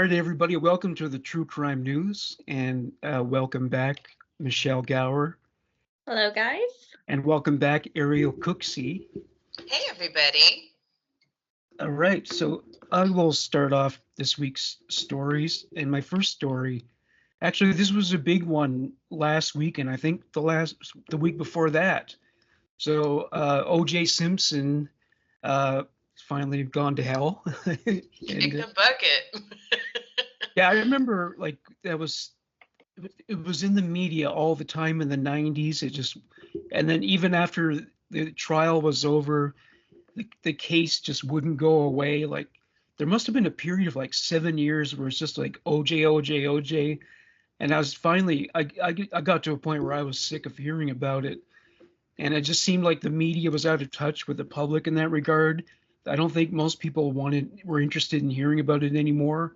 right, everybody. Welcome to the True Crime News, and welcome back, Michelle Gower, Hello, guys. and welcome back, Ariel Cooksey. Hey, everybody. All right, so I will start off this week's stories, and my first story, actually, this was a big one last week, and I think the week before that. So O.J. Simpson finally gone to hell, Kick and the bucket. yeah, I remember like that was it was in the media all the time in the 90s. And then even after the trial was over, the case just wouldn't go away. Like there must have been a period of like 7 years where it's just like OJ, OJ, OJ. And I was finally, I got to a point where I was sick of hearing about it. And it just seemed like the media was out of touch with the public in that regard. I don't think most people were interested in hearing about it anymore.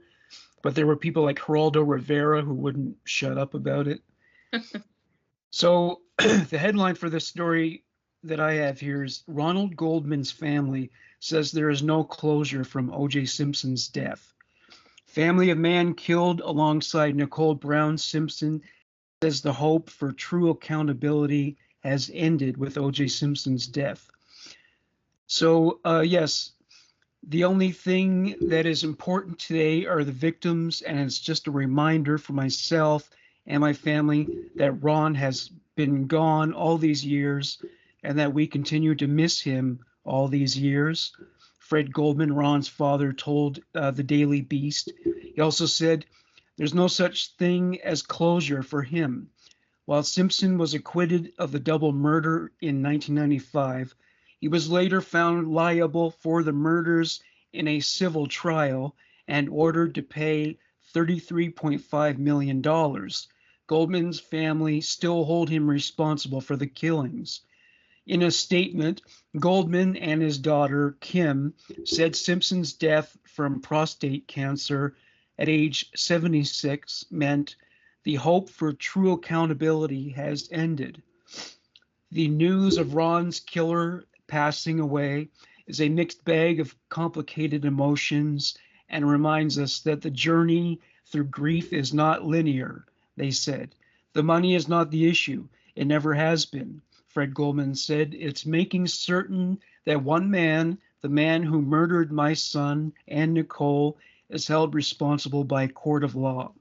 But there were people like Geraldo Rivera who wouldn't shut up about it. So the headline for this story that I have here is Ronald Goldman's family says there is no closure from O.J. Simpson's death. Family of man killed alongside Nicole Brown Simpson says the hope for true accountability has ended with O.J. Simpson's death. So, yes, the only thing that is important today are the victims, and it's just a reminder for myself and my family that Ron has been gone all these years and that we continue to miss him all these years. Fred Goldman, Ron's father, told the Daily Beast. He also said, there's no such thing as closure for him. While Simpson was acquitted of the double murder in 1995, he was later found liable for the murders in a civil trial and ordered to pay $33.5 million. Goldman's family still hold him responsible for the killings. In a statement, Goldman and his daughter, Kim, said Simpson's death from prostate cancer at age 76 meant the hope for true accountability has ended. The news of Ron's killer passing away is a mixed bag of complicated emotions and reminds us that the journey through grief is not linear, they said. The money is not the issue. It never has been. Fred Goldman said, it's making certain that one man, the man who murdered my son and Nicole, is held responsible by a court of law.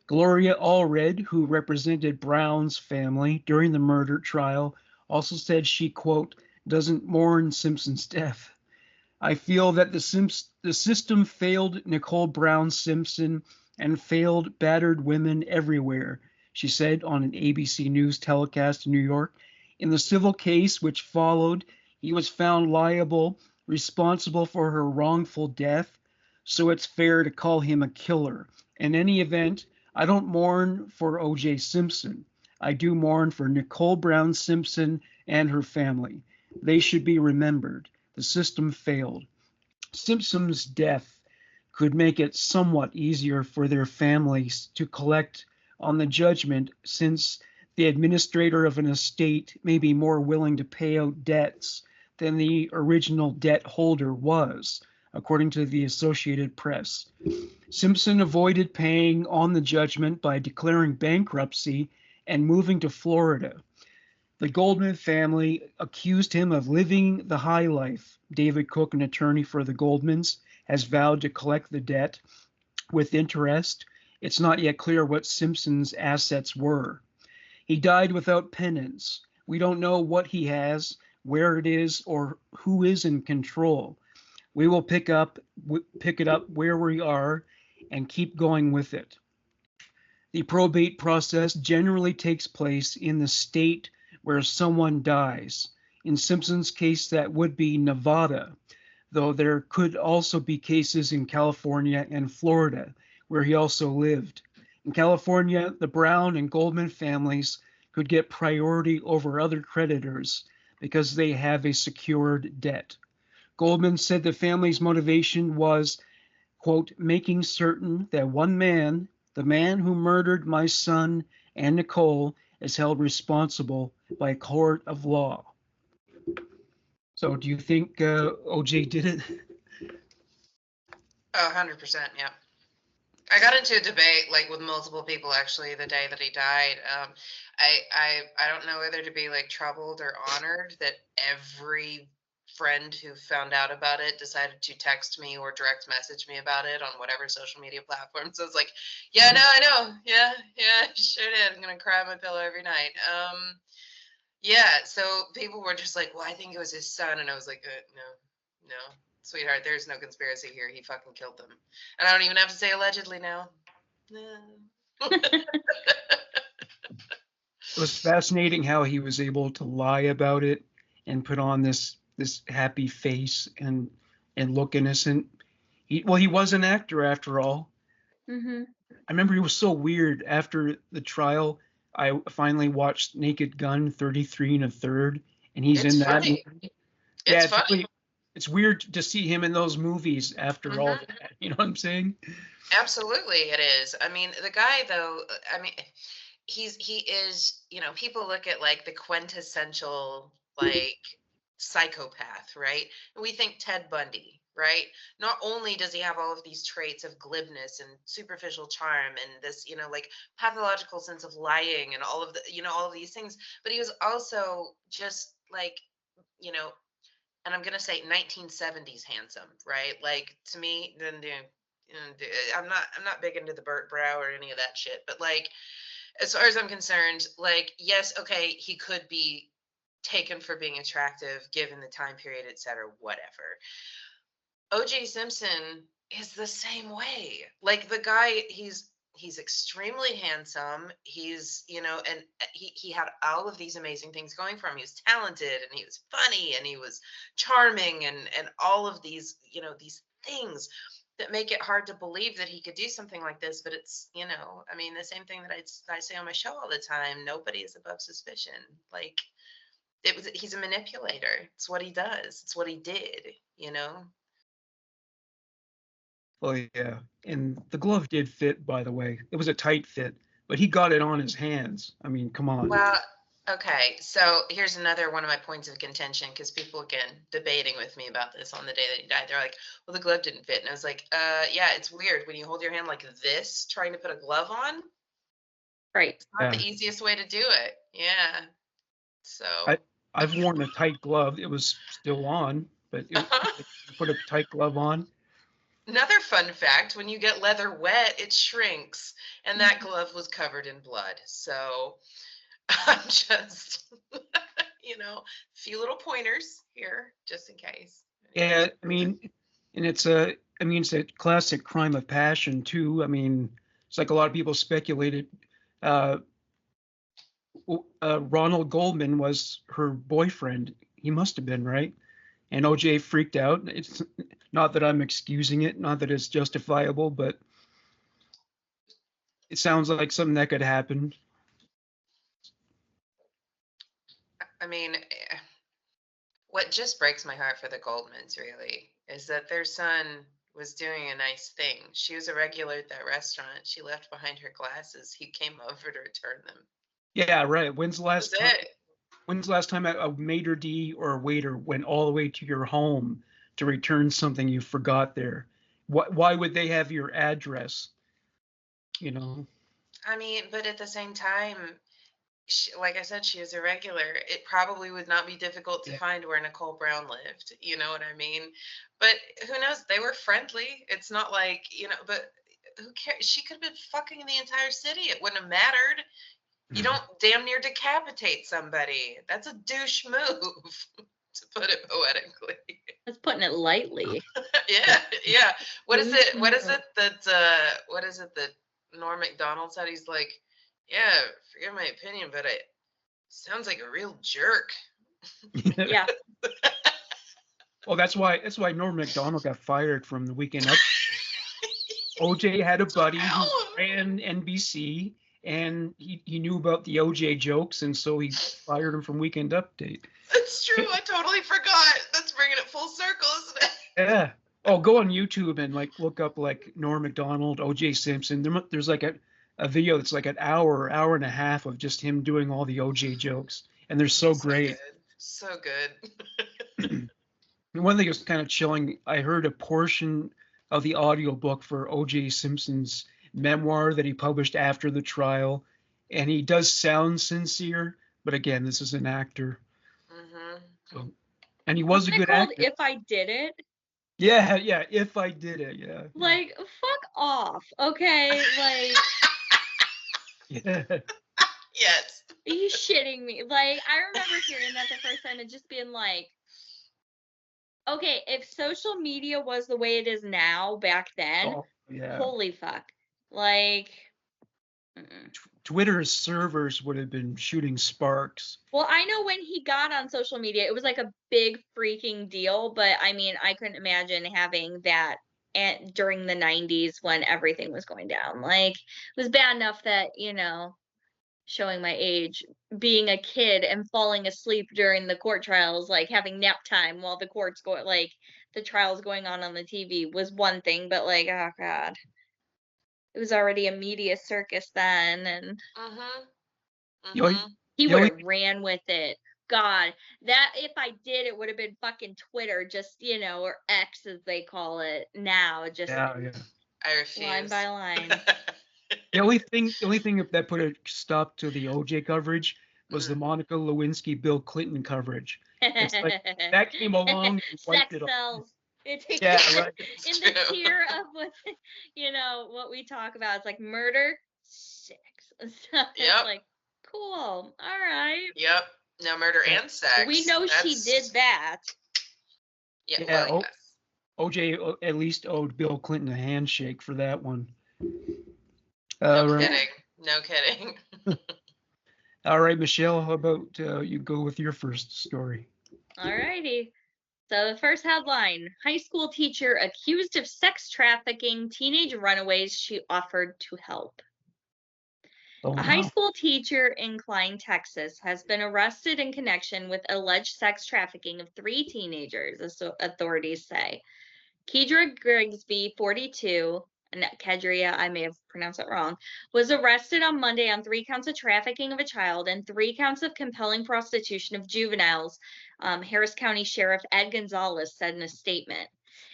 Gloria Allred, who represented Brown's family during the murder trial, also said she, quote, doesn't mourn Simpson's death. I feel that the system failed Nicole Brown Simpson and failed battered women everywhere, she said on an ABC News telecast in New York. In the civil case which followed, he was found liable, responsible for her wrongful death, so it's fair to call him a killer. In any event, I don't mourn for O.J. Simpson. I do mourn for Nicole Brown Simpson and her family. They should be remembered. The system failed. Simpson's death could make it somewhat easier for their families to collect on the judgment, since the administrator of an estate may be more willing to pay out debts than the original debt holder was, according to the Associated Press. Simpson avoided paying on the judgment by declaring bankruptcy and moving to Florida. The Goldman family accused him of living the high life. David Cook, an attorney for the Goldmans, has vowed to collect the debt with interest. It's not yet clear what Simpson's assets were. He died without penance. We don't know what he has, where it is, or who is in control. We will pick it up where we are and keep going with it. The probate process generally takes place in the state where someone dies. In Simpson's case, that would be Nevada, though there could also be cases in California and Florida, where he also lived. In California, the Brown and Goldman families could get priority over other creditors because they have a secured debt. Goldman said the family's motivation was, quote, making certain that one man, the man who murdered my son and Nicole, is held responsible by a court of law. So do you think OJ did it? 100%, yeah. I got into a debate like with multiple people actually the day that he died. I don't know whether to be like troubled or honored that every friend who found out about it decided to text me or direct message me about it on whatever social media platform. So it's like, yeah, no, I know. Yeah, I sure did. I'm gonna cry on my pillow every night. Yeah, so people were just like, well, I think it was his son. And I was like, no, sweetheart, there's no conspiracy here. He fucking killed them. And I don't even have to say allegedly now. No. It was fascinating how he was able to lie about it and put on this happy face and look innocent. He was an actor after all. Mm-hmm. I remember he was so weird after the trial. I finally watched Naked Gun 33 and a third, and he's It's in that funny. movie. Yeah, It's funny. it's weird to see him in those movies after all Mhm. that. You know what I'm saying? Absolutely, it is. I mean, the guy though, I mean, he is, people look at like the quintessential like psychopath, right? And we think Ted Bundy, right? Not only does he have all of these traits of glibness and superficial charm and this, like pathological sense of lying and all of the, all of these things, but he was also just like, you know, and I'm gonna say 1970s handsome, right? Like to me, then I'm not big into the Burt Brow or any of that shit, but like as far as I'm concerned, like yes, okay, he could be taken for being attractive given the time period, etc., whatever. OJ Simpson is the same way. Like the guy, he's extremely handsome. He's, and he had all of these amazing things going for him. He was talented and he was funny and he was charming and all of these, these things that make it hard to believe that he could do something like this. But it's, I mean, the same thing that I say on my show all the time. Nobody is above suspicion. Like he's a manipulator. It's what he does. It's what he did. Oh yeah, and the glove did fit, by the way. It was a tight fit, but he got it on his hands. I mean, come on. Well, okay. So here's another one of my points of contention because people again debating with me about this on the day that he died. They're like, "Well, the glove didn't fit," and I was like, yeah, it's weird when you hold your hand like this, trying to put a glove on. Right. It's not Yeah, the easiest way to do it. Yeah. So I've worn a tight glove. It was still on, but you put a tight glove on. another fun fact: when you get leather wet, it shrinks, and that glove was covered in blood. So I'm just, a few little pointers here just in case. Yeah, I mean, and it's a classic crime of passion too. I mean, it's like a lot of people speculated. Uh, Ronald Goldman was her boyfriend. He must have been, right? And OJ freaked out. It's not that I'm excusing it, not that it's justifiable, but it sounds like something that could happen. I mean, what just breaks my heart for the Goldmans really is that their son was doing a nice thing. She was a regular at that restaurant. She left behind her glasses. He came over to return them. Yeah, right. That was it. When's the last time a maitre d' or a waiter went all the way to your home to return something you forgot there? Why would they have your address? You know? I mean, but at the same time, like I said, she was a regular. It probably would not be difficult to Yeah. find where Nicole Brown lived. You know what I mean? But who knows? They were friendly. It's not like, but who cares? She could have been fucking the entire city. It wouldn't have mattered. You don't damn near decapitate somebody. That's a douche move, to put it poetically. That's putting it lightly. Yeah. What is it? What is Mhm. it that Norm Macdonald said? He's like, yeah, forgive my opinion, but it sounds like a real jerk. Yeah. Well, that's why Norm Macdonald got fired from the Weekend Up. OJ had a buddy who ran NBC, and he knew about the OJ jokes, and so he fired him from Weekend Update. That's true. I totally forgot. That's bringing it full circle, isn't it? Yeah. Oh, go on YouTube and like look up like Norm Macdonald, OJ Simpson. There's like a video that's like an hour and a half of just him doing all the OJ jokes, and they're so great. Good. So good. And one thing that was kind of chilling, I heard a portion of the audiobook for OJ Simpson's memoir that he published after the trial, and he does sound sincere, but again, this is an actor. Mm-hmm. So, and he was Wasn't a it good called actor. If I Did It? Yeah, if I did it, yeah. Like, fuck off, okay? Like, Yeah. Yes. are you shitting me? Like, I remember hearing that the first time and just being like, okay, if social media was the way it is now back then, Oh, yeah. holy fuck. Like, Twitter's servers would have been shooting sparks. well, I know when he got on social media, it was like a big freaking deal, but I mean, I couldn't imagine having that during the 90s when everything was going down. Like, it was bad enough that, showing my age, being a kid and falling asleep during the court trials, like having nap time while the court's going, like the trials going on the TV was one thing, but like, oh God, it was already a media circus then, and Mm-hmm. The only, Mm-hmm. he the would only have ran with it. God, that if I did, it would have been fucking Twitter, just, or X as they call it now, just yeah. I refuse. line by line. The only thing that put a stop to the OJ coverage was the Monica Lewinsky, Bill Clinton coverage. It's like that came along and wiped Sex it all. sells. Yeah, right. In the tier of what what we talk about, it's like murder, sex. So Yep. it's like, cool, all right. Yep. No, murder and sex. We know she did that. Yeah. Yeah, Well, yes. OJ at least owed Bill Clinton a handshake for that one. No Right. kidding. No kidding. All right, Michelle, how about you go with your first story? All righty. So the first headline, high school teacher accused of sex trafficking teenage runaways she offered to help. Oh, A high school teacher in Klein, Texas, has been arrested in connection with alleged sex trafficking of 3 teenagers, authorities say. Kedra Grigsby, 42, and Kedria, I may have pronounced that wrong, was arrested on Monday on 3 counts of trafficking of a child and 3 counts of compelling prostitution of juveniles, Harris County Sheriff Ed Gonzalez said in a statement.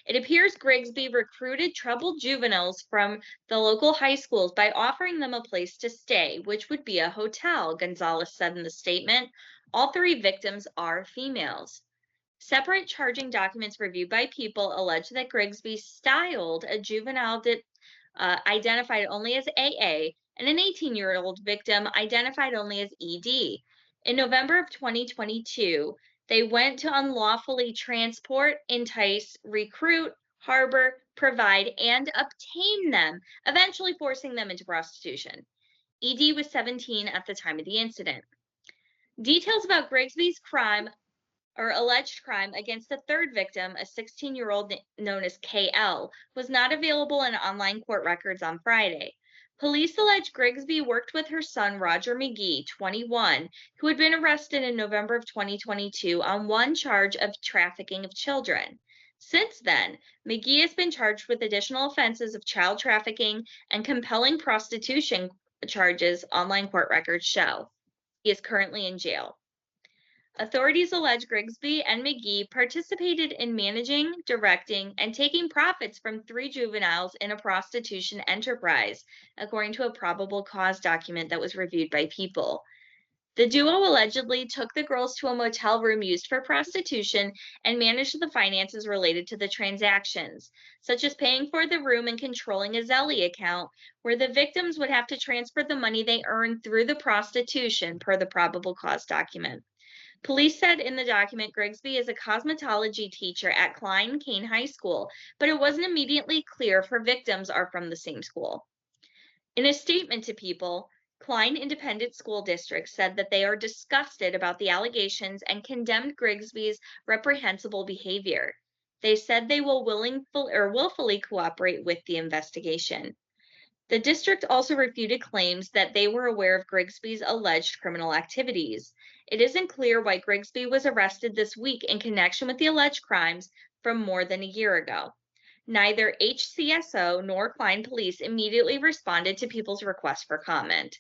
It appears Grigsby recruited troubled juveniles from the local high schools by offering them a place to stay, which would be a hotel, Gonzalez said in the statement. All 3 victims are females. Separate charging documents reviewed by People allege that Grigsby styled a juvenile that identified only as AA and an 18-year-old victim identified only as ED. In November of 2022, they went to unlawfully transport, entice, recruit, harbor, provide, and obtain them, eventually forcing them into prostitution. ED was 17 at the time of the incident. Details about Grigsby's crime or alleged crime against the 3rd victim, a 16-year-old known as KL, was not available in online court records on Friday. Police allege Grigsby worked with her son, Roger McGee, 21, who had been arrested in November of 2022 on 1 charge of trafficking of children. Since then, McGee has been charged with additional offenses of child trafficking and compelling prostitution charges, online court records show. He is currently in jail. Authorities allege Grigsby and McGee participated in managing, directing, and taking profits from 3 juveniles in a prostitution enterprise, according to a probable cause document that was reviewed by People. The duo allegedly took the girls to a motel room used for prostitution and managed the finances related to the transactions, such as paying for the room and controlling a Zelle account, where the victims would have to transfer the money they earned through the prostitution, per the probable cause document. Police said in the document Grigsby is a cosmetology teacher at Klein Cain High School, but it wasn't immediately clear if her victims are from the same school. In a statement to People, Klein Independent School District said that they are disgusted about the allegations and condemned Grigsby's reprehensible behavior. They said they will willfully cooperate with the investigation. The district also refuted claims that they were aware of Grigsby's alleged criminal activities. It isn't clear why Grigsby was arrested this week in connection with the alleged crimes from more than a year ago. Neither HCSO nor Klein Police immediately responded to People's request for comment.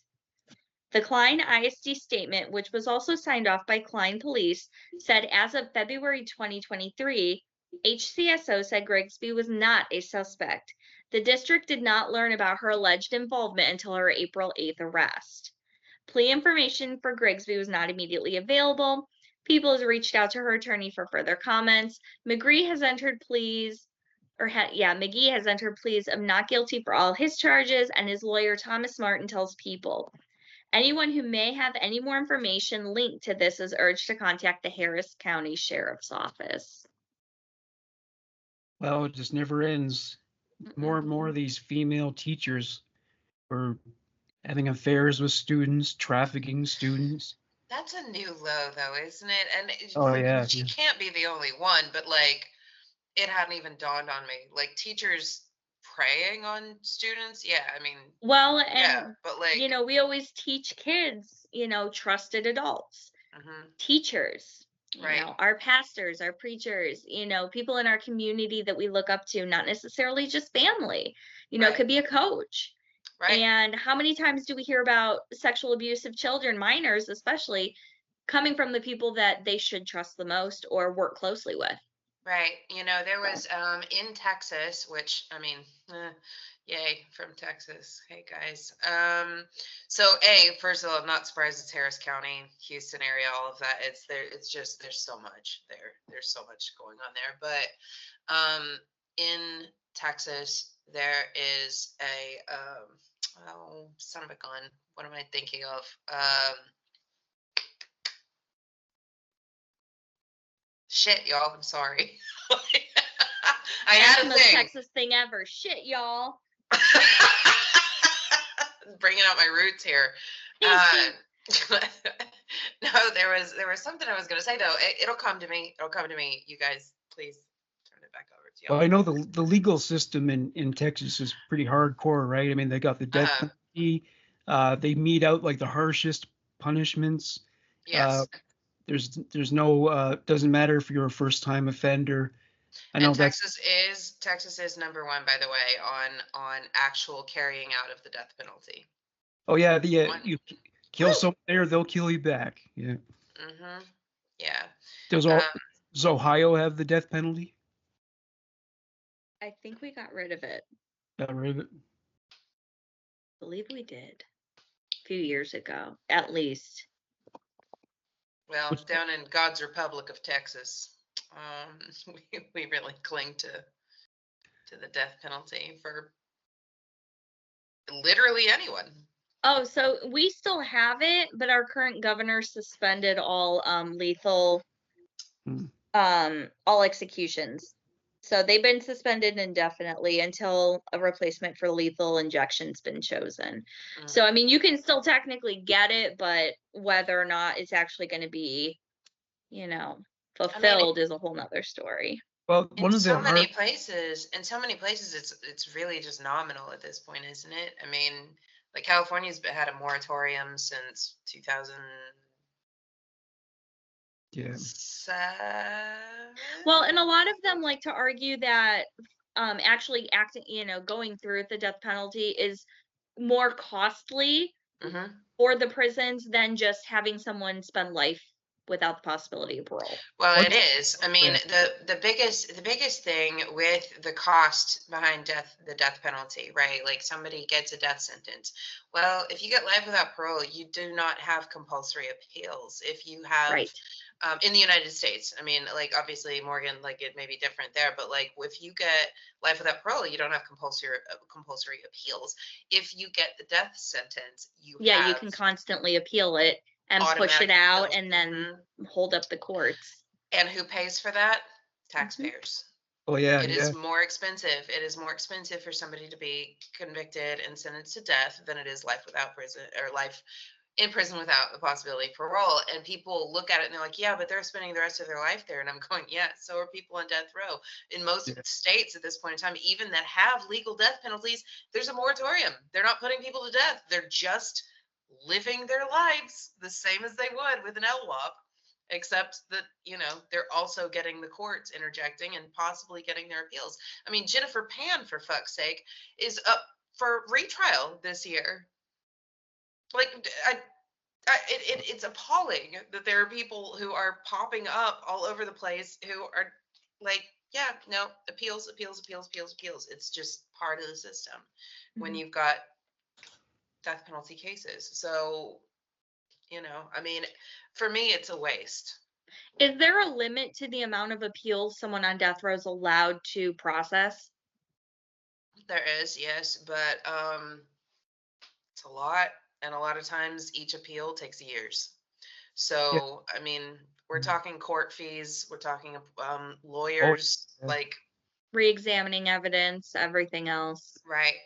The Klein ISD statement, which was also signed off by Klein Police, said as of February 2023, HCSO said Grigsby was not a suspect. The district did not learn about her alleged involvement until her April 8th arrest. Plea information for Grigsby was not immediately available. Peoples reached out to her attorney for further comments. McGee has entered pleas of not guilty for all his charges, and his lawyer Thomas Martin tells People, anyone who may have any more information linked to this is urged to contact the Harris County Sheriff's Office. Well, it just never ends. More and more of these female teachers are having affairs with students, trafficking students. That's a new low, though, isn't it? And Oh yeah, she can't be the only one, but like, it hadn't even dawned on me. Like, teachers preying on students. Yeah, I mean, well, and yeah, but like, we always teach kids, trusted adults, teachers, right. Our pastors, our preachers, people in our community that we look up to, not necessarily just family, Right. could be a coach. Right. And how many times do we hear about sexual abuse of children, minors especially, coming from the people that they should trust the most or work closely with? Right. There was in Texas, which, I mean, yay, from Texas. Hey guys. So first of all, I'm not surprised it's Harris County, Houston area, all of that. It's just there's so much there. There's so much going on there. But in Texas, there is a oh, son of a gun. What am I thinking of? Shit, y'all. I'm sorry. I had That's a the most thing. Texas thing ever. Shit, y'all. Bringing out my roots here. No, there was something I was going to say though. It'll come to me. It'll come to me. You guys, please turn it back over to y'all. well, I know the legal system in Texas is pretty hardcore, right? I mean, they got the death penalty. They mete out like the harshest punishments. Yes. There's no doesn't matter if you're a first time offender. I know and Texas is number one, by the way, on actual carrying out of the death penalty. Oh yeah, you kill someone there, they'll kill you back. Yeah. Yeah. Does Ohio have the death penalty? I think we got rid of it. Got rid of it? I believe we did a few years ago, at least. Well, down in God's Republic of Texas, we really cling to the death penalty for literally anyone. Oh, so we still have it, but our current governor suspended all lethal, all executions. So they've been suspended indefinitely until a replacement for lethal injection's been chosen. So, I mean, you can still technically get it, but whether or not it's actually going to be, fulfilled is a whole nother story. Well, in so many places, it's really just nominal at this point, isn't it? I mean, like California's had a moratorium since 2000. Yeah. Well, and a lot of them like to argue that actually going through with the death penalty is more costly for the prisons than just having someone spend life without the possibility of parole. Well, it is. I mean, the biggest thing with the cost behind the death penalty, right? Like somebody gets a death sentence. Well, if you get life without parole, you do not have compulsory appeals. If you have in the United States, I mean, like obviously Morgan, like it may be different there, but like if you get life without parole, you don't have compulsory appeals. If you get the death sentence, you can constantly appeal it and push it out and then hold up the courts. And who pays for that? Taxpayers. Oh yeah. It is more expensive. It is more expensive for somebody to be convicted and sentenced to death than it is life without prison or life in prison without the possibility of parole. And people look at it and they're like, yeah, but they're spending the rest of their life there. And I'm going, yeah, so are people on death row. In most states at this point in time, even that have legal death penalties, there's a moratorium. They're not putting people to death. They're just living their lives the same as they would with an LWOP, except that, they're also getting the courts interjecting and possibly getting their appeals. I mean, Jennifer Pan, for fuck's sake, is up for retrial this year. Like, it's appalling that there are people who are popping up all over the place who are like Yeah, no, appeals, appeals, appeals, appeals, appeals. It's just part of the system when Mhm. you've got death penalty cases. So, I mean, for me, it's a waste. Is there a limit to the amount of appeals someone on death row is allowed to process? There is, yes, but it's a lot, and a lot of times each appeal takes years. Yeah. So, I mean, we're talking court fees, we're talking Oh, lawyers, yeah. like, Re-examining evidence, everything else. right.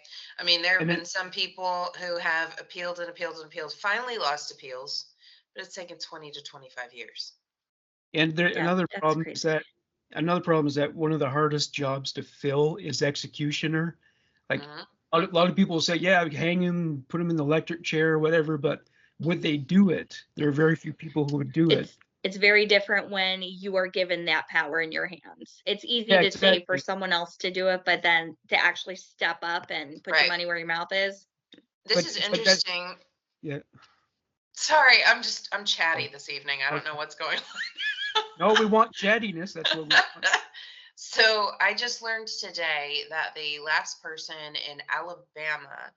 I mean, there have And been it, some people who have appealed and appealed and appealed, finally lost appeals, but it's taken 20 to 25 years. and there Yeah, that's crazy. another problem is that one of the hardest jobs to fill is executioner. Like Hmm. a lot of people say, yeah, hang him, put him in the electric chair or whatever, but would they do it? There are very few people who would do it. It's very different when you are given that power in your hands. It's easy Yeah, to say for exactly. someone else to do it, but then to actually step up and put your Right. money where your mouth is. This is But that, interesting. yeah. Sorry, I'm chatty Oh, this evening. I don't know okay. what's going No, we want chattiness. That's what we on. want. So I just learned today that the last person in Alabama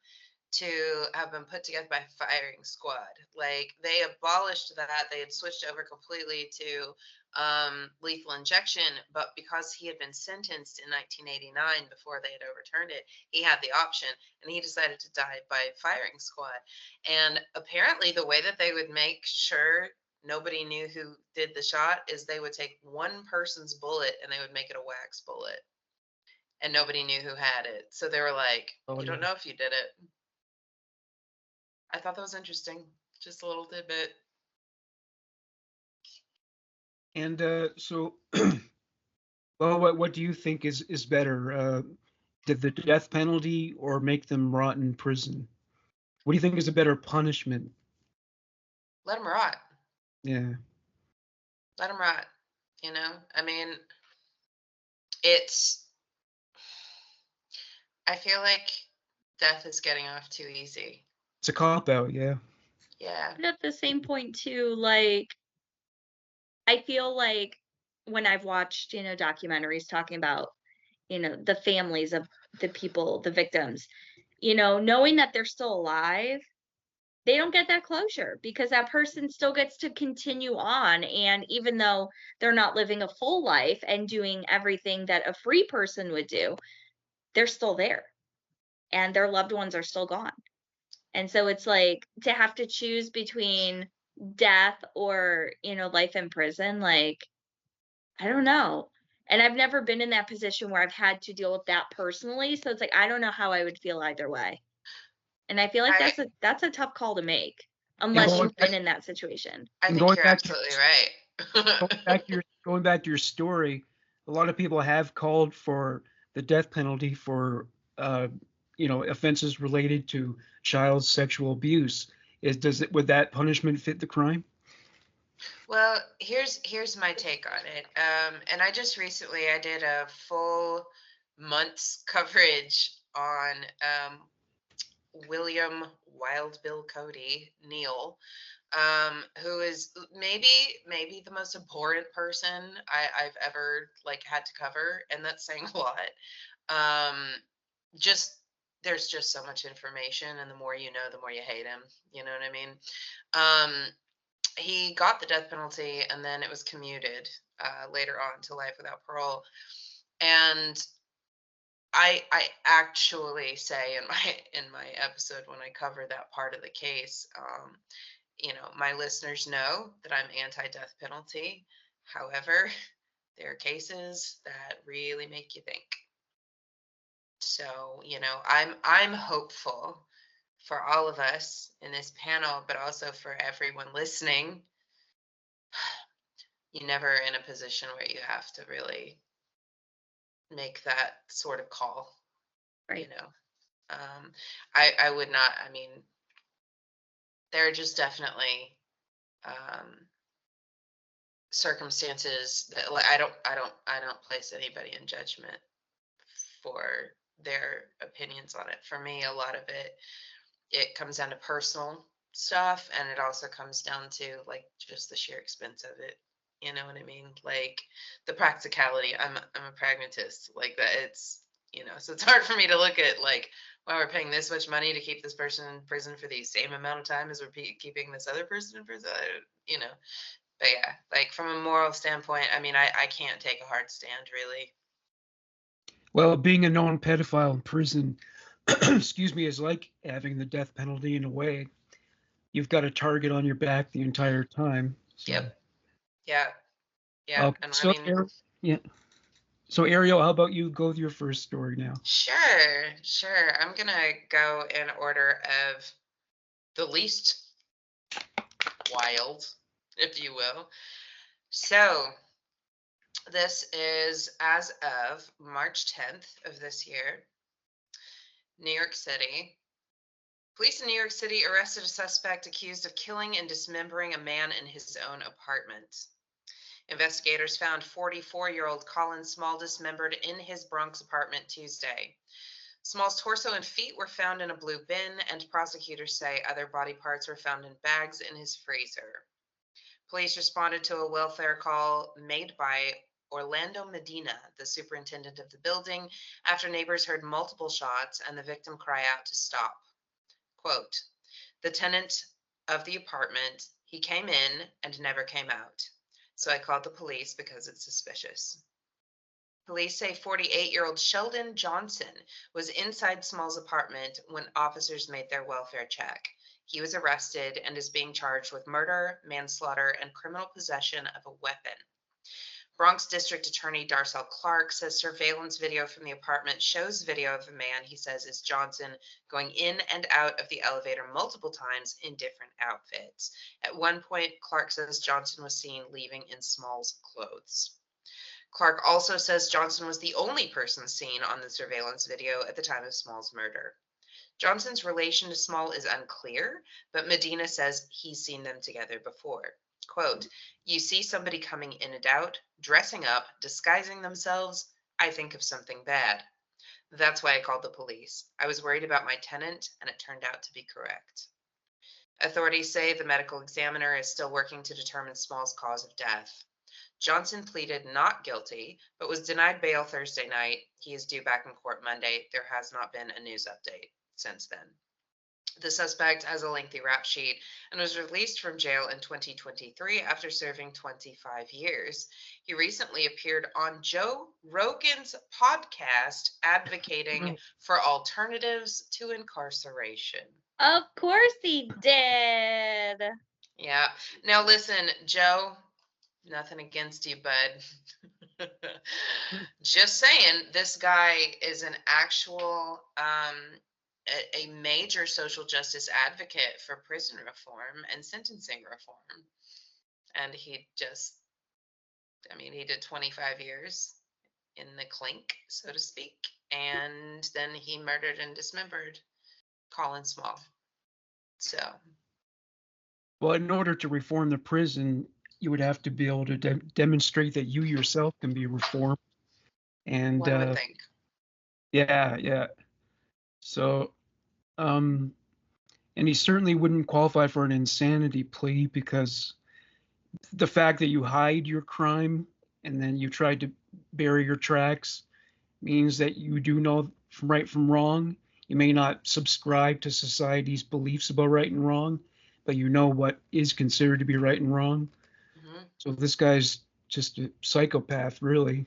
to have been put together by firing squad, like they abolished that, they had switched over completely to lethal injection, but because he had been sentenced in 1989 before they had overturned it, he had the option, and he decided to die by firing squad. And apparently the way that they would make sure nobody knew who did the shot is they would take one person's bullet and they would make it a wax bullet, and nobody knew who had it, so they were like, Oh, you yeah. don't know if you did it. I thought that was interesting. Just a little tidbit. And so, well, what do you think is better? Did the death penalty or make them rot in prison? What do you think is a better punishment? Let them rot. Yeah. Let them rot. I mean, it's, I feel like death is getting off too easy. It's a cop out, yeah. Yeah. But at the same point too, like I feel like when I've watched, documentaries talking about, the families of the people, the victims, knowing that they're still alive, they don't get that closure because that person still gets to continue on. And even though they're not living a full life and doing everything that a free person would do, they're still there and their loved ones are still gone. And so it's like to have to choose between death or, life in prison, like, I don't know. And I've never been in that position where I've had to deal with that personally. So it's like I don't know how I would feel either way. And I feel like I that's a tough call to make And unless going you've back been in that situation. I and think going you're back to absolutely right. going back to your story, a lot of people have called for the death penalty for uh, offenses related to child sexual abuse. Would that punishment fit the crime? Well, here's my take on it. And I just recently I did a full month's coverage on William Wild Bill Cody Neal, who is maybe the most abhorrent person I've ever like had to cover, and that's saying a lot. Um, just there's just so much information, and the more you know, the more you hate him. You know what I mean? Um, he got the death penalty, and then it was commuted later on to life without parole. And I actually say in my episode when I cover that part of the case, my listeners know that I'm anti-death penalty. However, there are cases that really make you think. So, I'm hopeful for all of us in this panel, but also for everyone listening. You're never in a position where you have to really make that sort of call, you Right. know. I would not, I mean, there are just definitely um, circumstances that like, I don't place anybody in judgment for their opinions on it. For me, a lot of it comes down to personal stuff, and it also comes down to like just the sheer expense of it. You know what I mean? Like the practicality. I'm a pragmatist. Like that. It's so it's hard for me to look at like, wow, we're paying this much money to keep this person in prison for the same amount of time as we're keeping this other person in prison. You know. But yeah, like from a moral standpoint, I mean, I can't take a hard stand really. Well, being a known pedophile in prison, excuse me, is like having the death penalty in a way. You've got a target on your back the entire time. So, Yep. Yeah. Yeah. And I so mean, Yeah. So Ariel, how about you go with your first story now? sure, sure. I'm gonna go in order of the least wild, if you will. So this is as of March 10th of this year, New York City. Police in New York City arrested a suspect accused of killing and dismembering a man in his own apartment. Investigators found 44-year-old Colin Small dismembered in his Bronx apartment Tuesday. Small's torso and feet were found in a blue bin, and prosecutors say other body parts were found in bags in his freezer. Police responded to a welfare call made by Orlando Medina, the superintendent of the building, after neighbors heard multiple shots and the victim cry out to stop. Quote, the tenant of the apartment, he came in and never came out. So I called the police because it's suspicious. Police say 48-year-old Sheldon Johnson was inside Small's apartment when officers made their welfare check. He was arrested and is being charged with murder, manslaughter, and criminal possession of a weapon. Bronx District Attorney Darcel Clark says surveillance video from the apartment shows video of a man he says is Johnson going in and out of the elevator multiple times in different outfits. At one point, Clark says Johnson was seen leaving in Small's clothes. Clark also says Johnson was the only person seen on the surveillance video at the time of Small's murder. Johnson's relation to Small is unclear, but Medina says he's seen them together before. Quote, you see somebody coming in and out, dressing up, disguising themselves, I think of something bad. That's why I called the police. I was worried about my tenant, and it turned out to be correct. Authorities say the medical examiner is still working to determine Small's cause of death. Johnson pleaded not guilty, but was denied bail Thursday night. He is due back in court Monday. There has not been a news update since then. The suspect has a lengthy rap sheet and was released from jail in 2023 after serving 25 years. He recently appeared on Joe Rogan's podcast advocating for alternatives to incarceration. Of course he did. Yeah. Now listen, Joe, nothing against you, bud. Just saying, this guy is an actual a major social justice advocate for prison reform and sentencing reform. And he did 25 years in the clink, so to speak. And then he murdered and dismembered Colin Small. So. Well, in order to reform the prison, you would have to be able to demonstrate that you yourself can be reformed. And one would think. Yeah. So, and he certainly wouldn't qualify for an insanity plea because the fact that you hide your crime and then you tried to bury your tracks means that you do know right from wrong. You may not subscribe to society's beliefs about right and wrong, but you know what is considered to be right and wrong. Mm-hmm. So this guy's just a psychopath, really.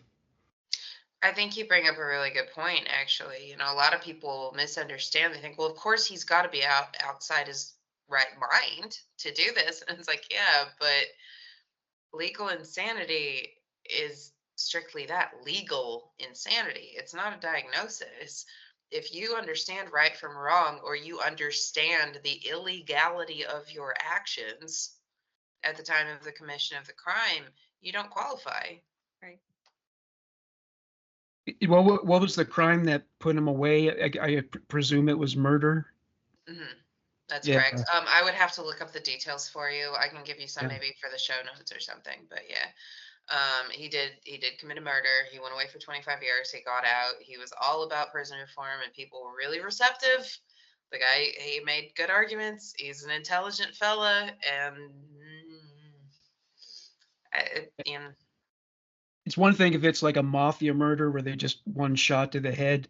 I think you bring up a really good point, actually. A lot of people misunderstand. They think, well, of course he's got to be outside his right mind to do this. And it's like, yeah, but legal insanity is strictly that, legal insanity. It's not a diagnosis. If you understand right from wrong, or you understand the illegality of your actions at the time of the commission of the crime, you don't qualify. Right. Well, what was the crime that put him away? I presume it was murder. Mm-hmm. That's correct. I would have to look up the details for you. I can give you some maybe for the show notes or something. But yeah, he did commit a murder. He went away for 25 years. He got out. He was all about prison reform, and people were really receptive. The guy, he made good arguments. He's an intelligent fella, and It's one thing if it's like a mafia murder where they just one shot to the head,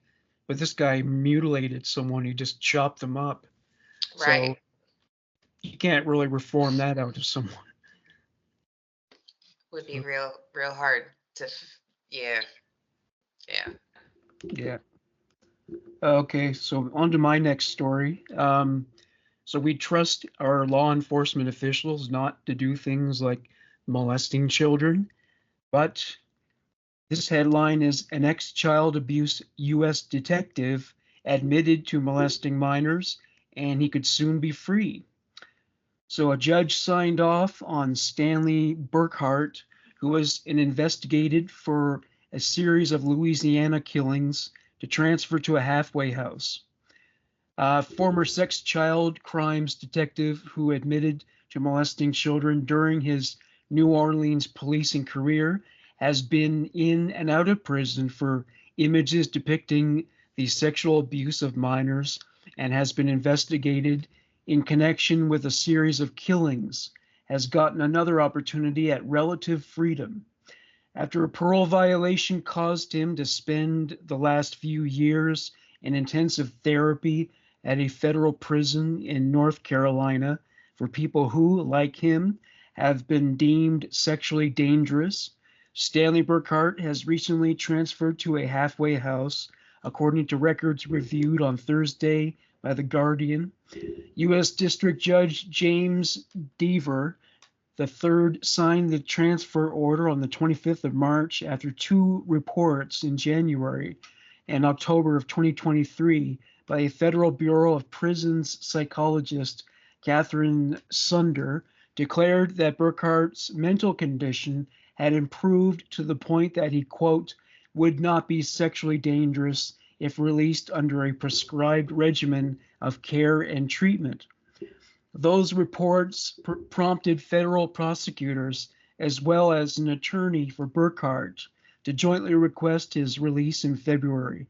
but this guy mutilated someone. He just chopped them up. Right. So you can't really reform that out of someone. Would be real hard to, yeah. Yeah. Okay, so on to my next story. So we trust our law enforcement officials not to do things like molesting children, but this headline is an ex-child abuse U.S. detective admitted to molesting minors, and he could soon be free. So a judge signed off on Stanley Burkhart, who was investigated for a series of Louisiana killings, to transfer to a halfway house. Former sex child crimes detective who admitted to molesting children during his New Orleans policing career has been in and out of prison for images depicting the sexual abuse of minors and has been investigated in connection with a series of killings, has gotten another opportunity at relative freedom. After a parole violation caused him to spend the last few years in intensive therapy at a federal prison in North Carolina for people who, like him, have been deemed sexually dangerous, Stanley Burkhart has recently transferred to a halfway house, according to records reviewed on Thursday by The Guardian. U.S. District Judge James Deaver the third signed the transfer order on the 25th of March after two reports in January and October of 2023 by a Federal Bureau of Prisons psychologist, Catherine Sunder, declared that Burkhart's mental condition had improved to the point that he, quote, would not be sexually dangerous if released under a prescribed regimen of care and treatment. Those reports prompted federal prosecutors, as well as an attorney for Burkhart, to jointly request his release in February,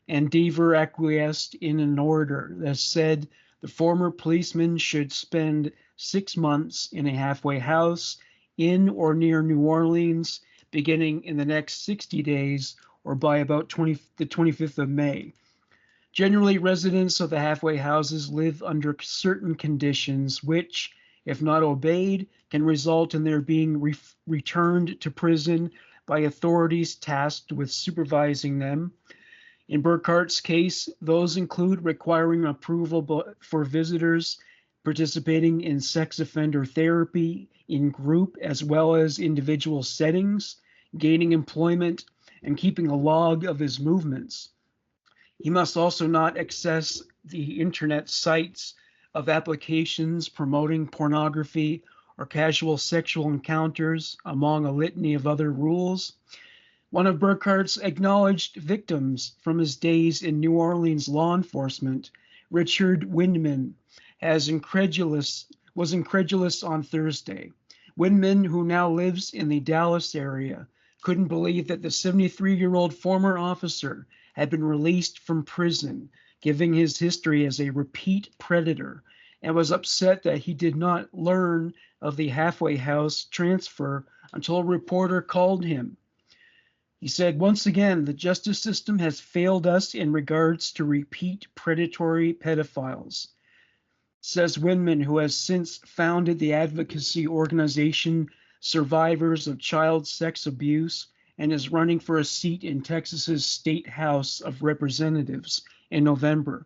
and Deaver acquiesced in an order that said the former policeman should spend 6 months in a halfway house in or near New Orleans, beginning in the next 60 days or by about the 25th of May. Generally, residents of the halfway houses live under certain conditions which, if not obeyed, can result in their being returned to prison by authorities tasked with supervising them. In Burkhart's case, those include requiring approval for visitors participating in sex offender therapy in group as well as individual settings, gaining employment, and keeping a log of his movements. He must also not access the internet sites of applications promoting pornography or casual sexual encounters, among a litany of other rules. One of Burkhart's acknowledged victims from his days in New Orleans law enforcement, Richard Windman, was incredulous on Thursday. Windman, who now lives in the Dallas area, couldn't believe that the 73-year-old former officer had been released from prison, giving his history as a repeat predator, and was upset that he did not learn of the halfway house transfer until a reporter called him. He said, once again, the justice system has failed us in regards to repeat predatory pedophiles, says Windman, who has since founded the advocacy organization Survivors of Child Sex Abuse and is running for a seat in Texas's State House of Representatives in November.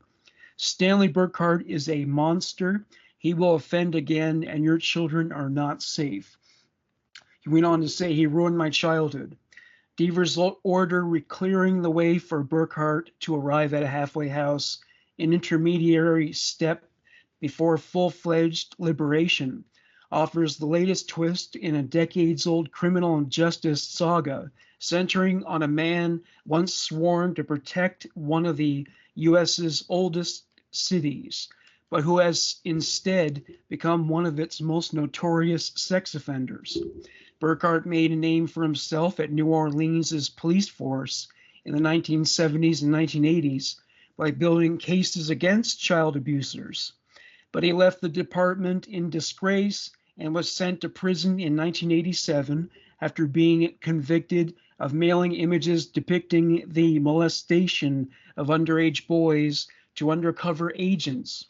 Stanley Burkhart is a monster. He will offend again, and your children are not safe. He went on to say, he ruined my childhood. Deaver's order clearing the way for Burkhart to arrive at a halfway house, an intermediary step before full-fledged liberation, offers the latest twist in a decades-old criminal justice saga centering on a man once sworn to protect one of the U.S.'s oldest cities, but who has instead become one of its most notorious sex offenders. Burkhart made a name for himself at New Orleans' police force in the 1970s and 1980s by building cases against child abusers. But he left the department in disgrace and was sent to prison in 1987 after being convicted of mailing images depicting the molestation of underage boys to undercover agents.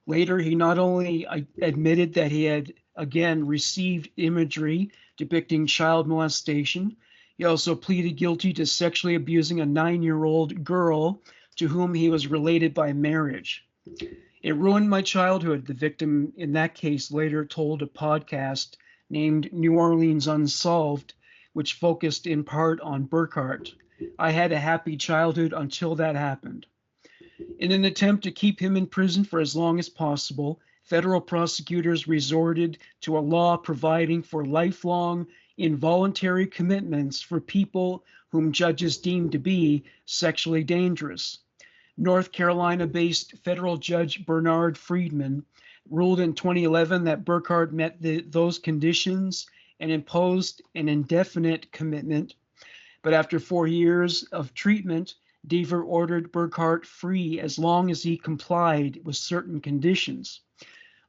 Later, he not only admitted that he had again received imagery depicting child molestation, he also pleaded guilty to sexually abusing a 9-year-old girl to whom he was related by marriage. It ruined my childhood, the victim in that case later told a podcast named New Orleans Unsolved, which focused in part on Burkhart. I had a happy childhood until that happened. In an attempt to keep him in prison for as long as possible, federal prosecutors resorted to a law providing for lifelong involuntary commitments for people whom judges deemed to be sexually dangerous. North Carolina-based federal judge Bernard Friedman ruled in 2011 that Burkhart met those conditions and imposed an indefinite commitment. But after 4 years of treatment, Deaver ordered Burkhart free as long as he complied with certain conditions.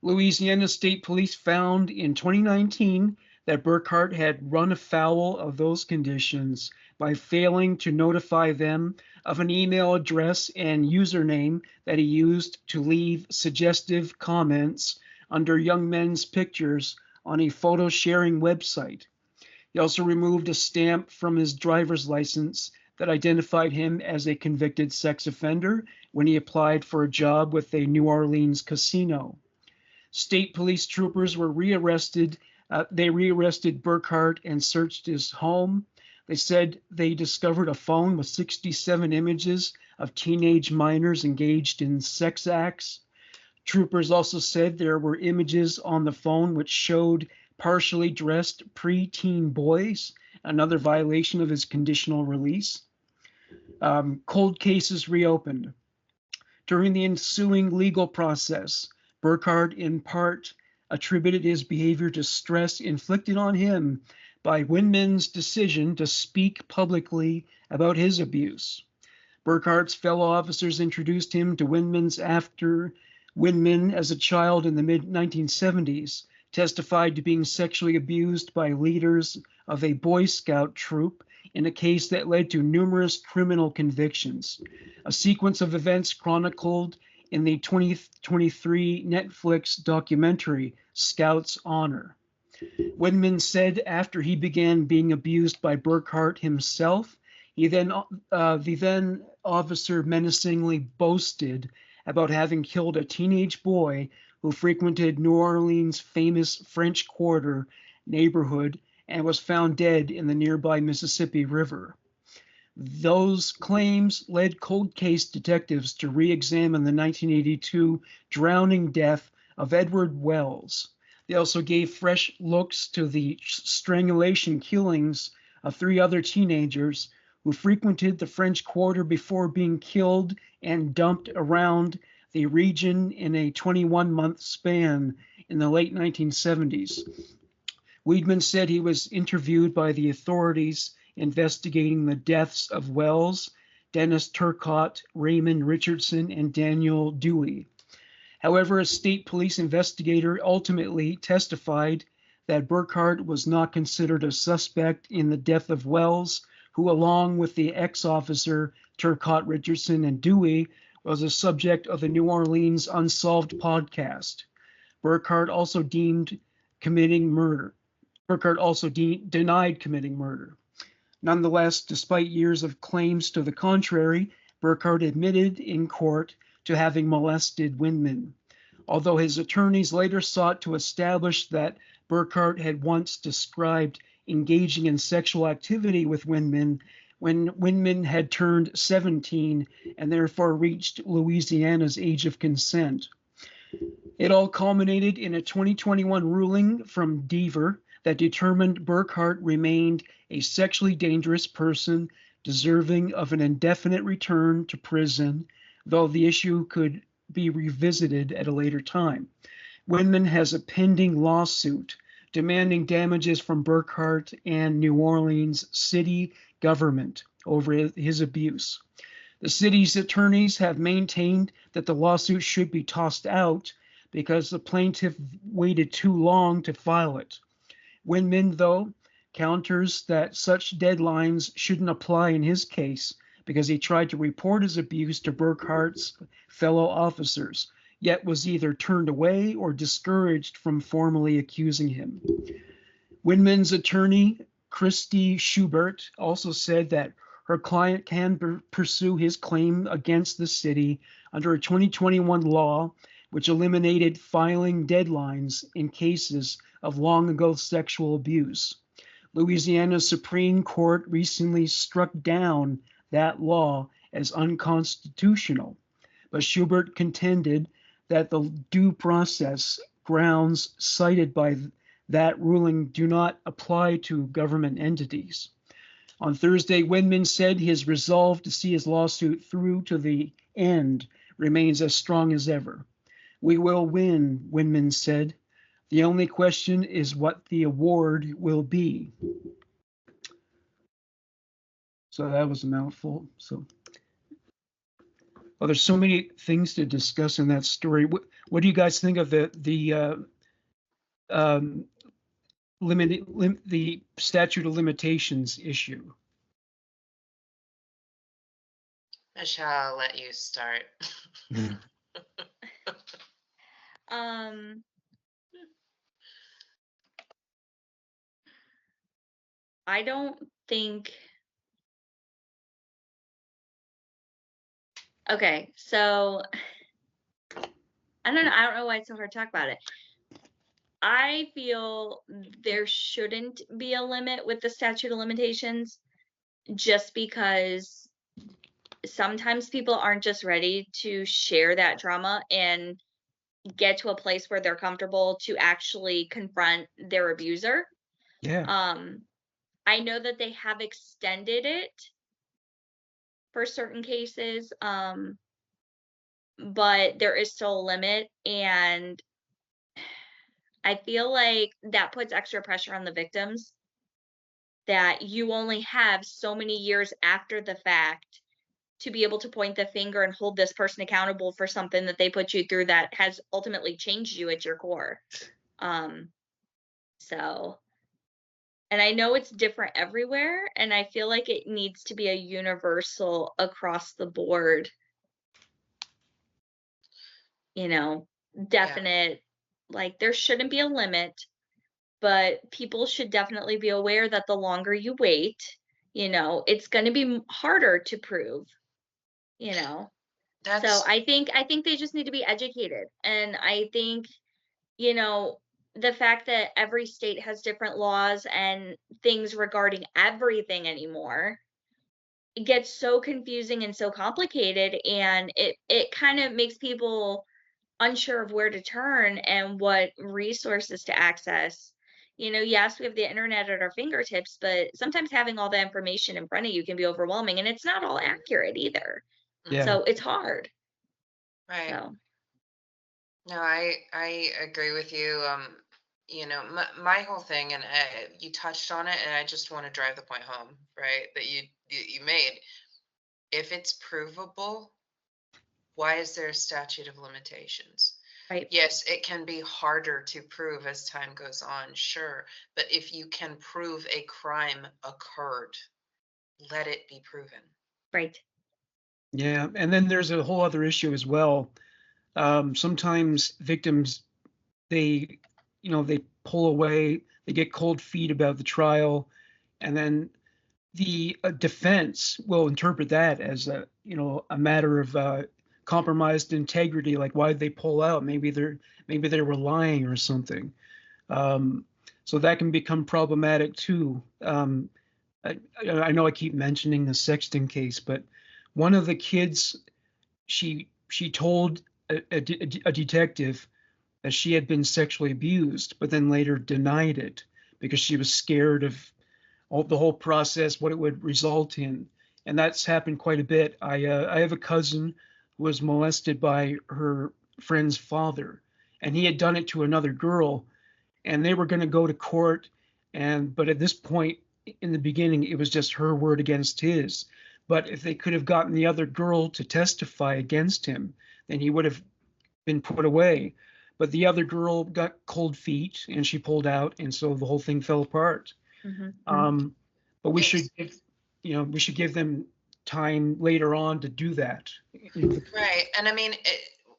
Louisiana State Police found in 2019 that Burkhart had run afoul of those conditions by failing to notify them of an email address and username that he used to leave suggestive comments under young men's pictures on a photo sharing website. He also removed a stamp from his driver's license that identified him as a convicted sex offender when he applied for a job with a New Orleans casino. State police troopers were rearrested. They rearrested Burkhart and searched his home. They said they discovered a phone with 67 images of teenage minors engaged in sex acts. Troopers also said there were images on the phone which showed partially dressed preteen boys, another violation of his conditional release. Cold cases reopened. During the ensuing legal process, Burkhart in part attributed his behavior to stress inflicted on him by Windman's decision to speak publicly about his abuse. Burkhart's fellow officers introduced him to Windman's after Windman, as a child in the mid-1970s, testified to being sexually abused by leaders of a Boy Scout troop in a case that led to numerous criminal convictions. A sequence of events chronicled in the 2023 Netflix documentary, Scout's Honor. Windman said after he began being abused by Burkhart himself, the then officer menacingly boasted about having killed a teenage boy who frequented New Orleans' famous French Quarter neighborhood and was found dead in the nearby Mississippi River. Those claims led cold case detectives to re-examine the 1982 drowning death of Edward Wells. They also gave fresh looks to the strangulation killings of 3 other teenagers who frequented the French Quarter before being killed and dumped around the region in a 21-month span in the late 1970s. Weidman said he was interviewed by the authorities investigating the deaths of Wells, Dennis Turcotte, Raymond Richardson, and Daniel Dewey. However, a state police investigator ultimately testified that Burkhart was not considered a suspect in the death of Wells, who, along with the ex-officer Turcotte, Richardson, and Dewey, was a subject of the New Orleans Unsolved podcast. Burkhart also denied committing murder. Nonetheless, despite years of claims to the contrary, Burkhart admitted in court to having molested Windman. Although his attorneys later sought to establish that Burkhart had once described engaging in sexual activity with Windman when Windman had turned 17 and therefore reached Louisiana's age of consent. It all culminated in a 2021 ruling from Deaver that determined Burkhart remained a sexually dangerous person deserving of an indefinite return to prison, though the issue could be revisited at a later time. Windman has a pending lawsuit demanding damages from Burkhart and New Orleans city government over his abuse. The city's attorneys have maintained that the lawsuit should be tossed out because the plaintiff waited too long to file it. Winman, though, counters that such deadlines shouldn't apply in his case because he tried to report his abuse to Burkhart's fellow officers, yet was either turned away or discouraged from formally accusing him. Winman's attorney, Christy Schubert, also said that her client can pursue his claim against the city under a 2021 law which eliminated filing deadlines in cases of long ago sexual abuse. Louisiana's Supreme Court recently struck down that law as unconstitutional, but Schubert contended that the due process grounds cited by that ruling do not apply to government entities. On Thursday, Winman said his resolve to see his lawsuit through to the end remains as strong as ever. We will win, Winman said. The only question is what the award will be. So that was a mouthful. So, well, there's so many things to discuss in that story. What do you guys think of the statute of limitations issue? Michelle, I'll let you start. I don't think. Okay, so I don't know why it's so hard to talk about it. I feel there shouldn't be a limit with the statute of limitations just because sometimes people aren't just ready to share that trauma and get to a place where they're comfortable to actually confront their abuser. Yeah. I know that they have extended it for certain cases, but there is still a limit, and I feel like that puts extra pressure on the victims that you only have so many years after the fact to be able to point the finger and hold this person accountable for something that they put you through that has ultimately changed you at your core. So, and I know it's different everywhere, and I feel like it needs to be a universal across the board, definite, like there shouldn't be a limit, but people should definitely be aware that the longer you wait, it's going to be harder to prove, So I think they just need to be educated. And I think, the fact that every state has different laws and things regarding everything anymore, it gets so confusing and so complicated, and it kind of makes people unsure of where to turn and what resources to access. Yes, we have the internet at our fingertips, but sometimes having all the information in front of you can be overwhelming, and it's not all accurate either. Yeah. So it's hard. Right. So. No, I agree with you. My whole thing, and you touched on it, and I just want to drive the point home, right? That you made. If it's provable, why is there a statute of limitations? Right. Yes, it can be harder to prove as time goes on, sure. But if you can prove a crime occurred, let it be proven. Right. Yeah, and then there's a whole other issue as well. Sometimes victims, they pull away, they get cold feet about the trial, and then the defense will interpret that as a matter of compromised integrity, like why did they pull out? Maybe they were lying or something. So that can become problematic too. I know I keep mentioning the Sexton case, but one of the kids, she told a detective that she had been sexually abused, but then later denied it because she was scared of the whole process, what it would result in. And that's happened quite a bit. I have a cousin who was molested by her friend's father, and he had done it to another girl, and they were going to go to court. But at this point in the beginning, it was just her word against his. But if they could have gotten the other girl to testify against him, then he would have been put away. but the other girl got cold feet and she pulled out, and so the whole thing fell apart. Mm-hmm. But we should It's give, we should give them time later on to do that. right. And I mean,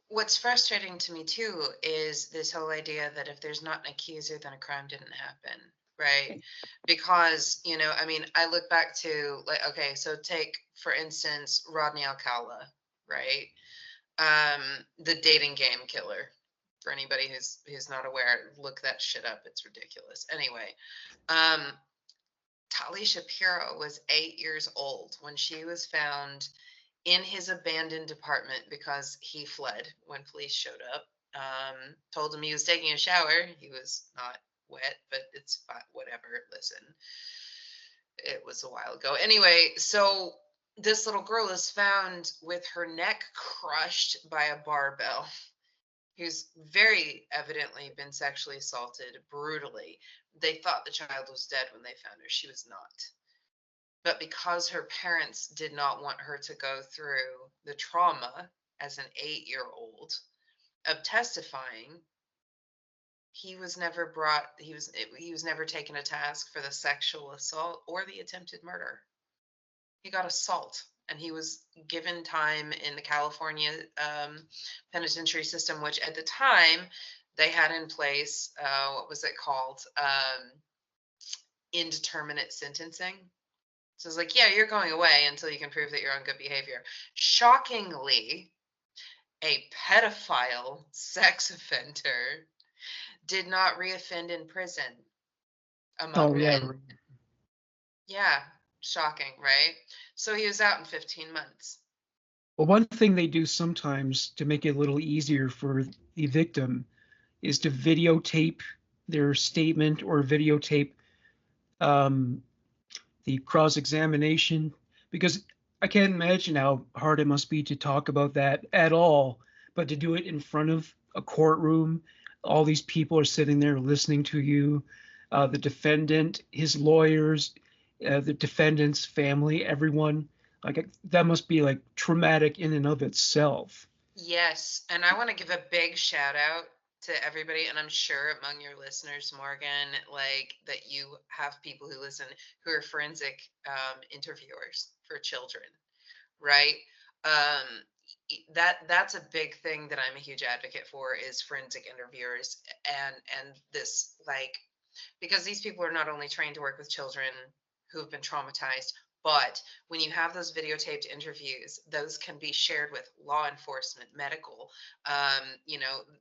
what's frustrating to me too is this whole idea that if there's not an accuser, then a crime didn't happen. Right. Because, I mean, I look back to like, okay, so take, for instance, Rodney Alcala, right? The dating game killer. For anybody who's not aware, look that shit up. It's ridiculous. Anyway, um, Tali Shapiro was 8 years old when she was found in his abandoned apartment because he fled when police showed up. Told him he was taking a shower. He was not wet, but it's fine. Whatever. Listen, it was a while ago. Anyway, so this little girl is found with her neck crushed by a barbell, who's very evidently been sexually assaulted brutally. They thought the child was dead when they found her. She was not. But because her parents did not want her to go through the trauma as an 8-year-old of testifying, he was never never taken to task for the sexual assault or the attempted murder. He got assault, and he was given time in the California penitentiary system, which at the time they had in place, what was it called? Indeterminate sentencing. So it's like, yeah, you're going away until you can prove that you're on good behavior. Shockingly, a pedophile sex offender did not reoffend in prison. Oh yeah. Yeah, shocking, right? So he was out in 15 months. Well, one thing they do sometimes to make it a little easier for the victim is to videotape their statement or videotape um, the cross-examination, because I can't imagine how hard it must be to talk about that at all, but to do it in front of a courtroom, all these people are sitting there listening to you, the defendant, his lawyers, the defendant's family, everyone. Like that must be like traumatic in and of itself. Yes, and I want to give a big shout out to everybody, and I'm sure among your listeners, Morgan, like that you have people who listen who are forensic interviewers for children, right? Um, that's a big thing that I'm a huge advocate for is forensic interviewers and this like because these people are not only trained to work with children who have been traumatized, but when you have those videotaped interviews, those can be shared with law enforcement, medical,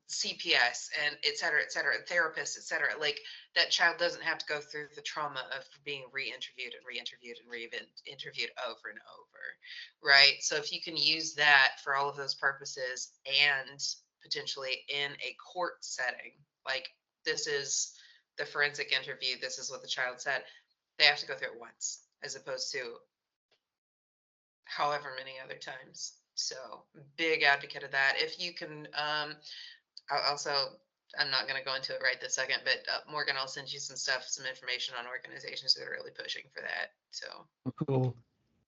CPS, and et cetera, therapists, et cetera. Like that child doesn't have to go through the trauma of being re-interviewed and re-interviewed and re-interviewed over and over, right? So if you can use that for all of those purposes and potentially in a court setting, like this is the forensic interview, this is what the child said, they have to go through it once as opposed to however many other times. So big advocate of that. If you can, also, I'm not going to go into it right this second, but Morgan, I'll send you some stuff, some information on organizations that are really pushing for that. So Cool.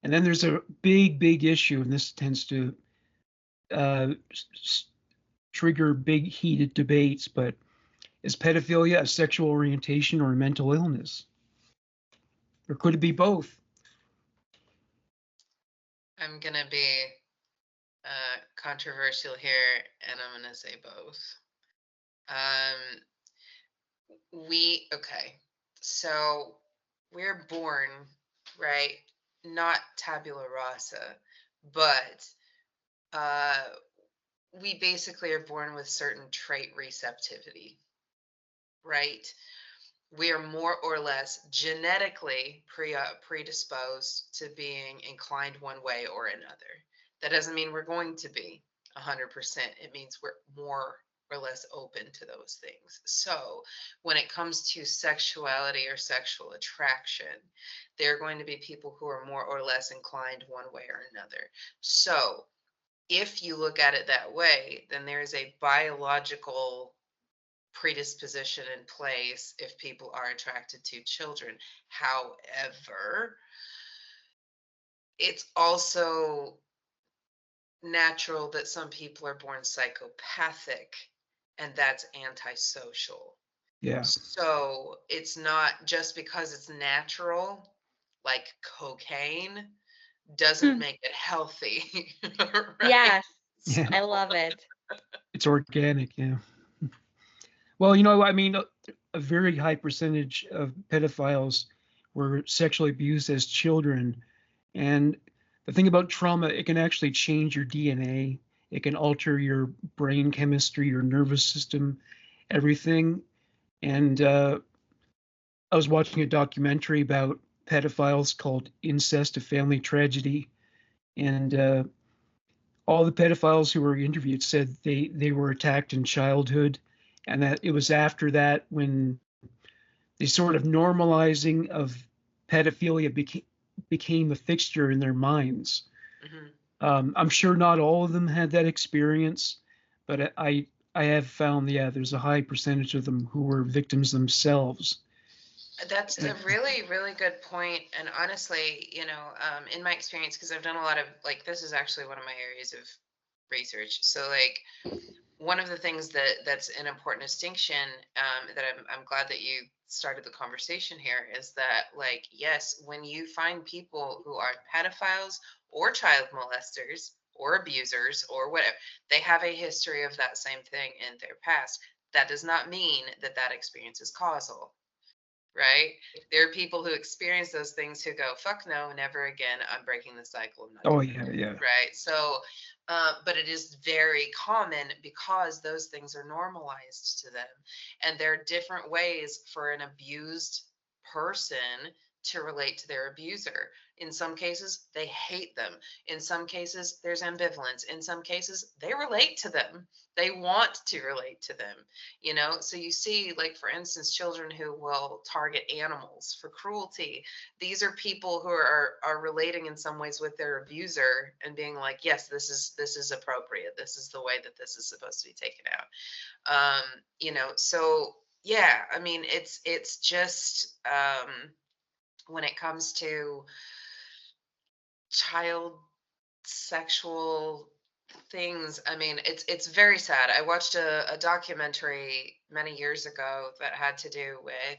And then there's a big issue, and this tends to uh, trigger big heated debates, but is pedophilia a sexual orientation or a mental illness? Or could it be both? I'm going to be controversial here, and I'm going to say both. Okay, so we're born, right? Not tabula rasa, but we basically are born with certain trait receptivity, right? We are more or less genetically predisposed to being inclined one way or another. That doesn't mean we're going to be 100%. It means we're more or less open to those things. So when it comes to sexuality or sexual attraction, there are going to be people who are more or less inclined one way or another. So if you look at it that way, then there is a biological predisposition in place if people are attracted to children. However, it's also natural that some people are born psychopathic and that's antisocial. Yeah. So it's not just because it's natural, like cocaine, doesn't Hmm. make it healthy, right? Yes, Yeah. I love it. It's organic. Yeah. Well, you know, I mean, a very high percentage of pedophiles were sexually abused as children. And the thing about trauma, it can actually change your DNA. It can alter your brain chemistry, your nervous system, everything. And I was watching a documentary about pedophiles called Incest, a Family Tragedy. And all the pedophiles who were interviewed said they were attacked in childhood. And that it was after that when the sort of normalizing of pedophilia became a fixture in their minds. Mhm. I'm sure not all of them had that experience, but I have found, yeah, there's a high percentage of them who were victims themselves. That's a really, really good point. And honestly, in my experience, because I've done a lot of like, this is actually one of my areas of research. So, like, one of the things that's an important distinction, that I'm glad that you started the conversation here, is that, like, yes, when you find people who are pedophiles or child molesters or abusers or whatever, they have a history of that same thing in their past. That does not mean that that experience is causal, right? There are people who experience those things who go, fuck no, never again. I'm breaking the cycle. I'm not Oh doing yeah, yeah, it. Right. So, but it is very common because those things are normalized to them. And there are different ways for an abused person to relate to their abuser. In some cases, they hate them. In some cases, there's ambivalence. In some cases, they relate to them. They want to relate to them, so you see, like, for instance, children who will target animals for cruelty. These are people who are relating in some ways with their abuser and being like, yes, this is appropriate, this is the way that this is supposed to be taken out. So yeah, I mean, it's just, when it comes to child sexual things, I mean, it's very sad. I watched a documentary many years ago that had to do with,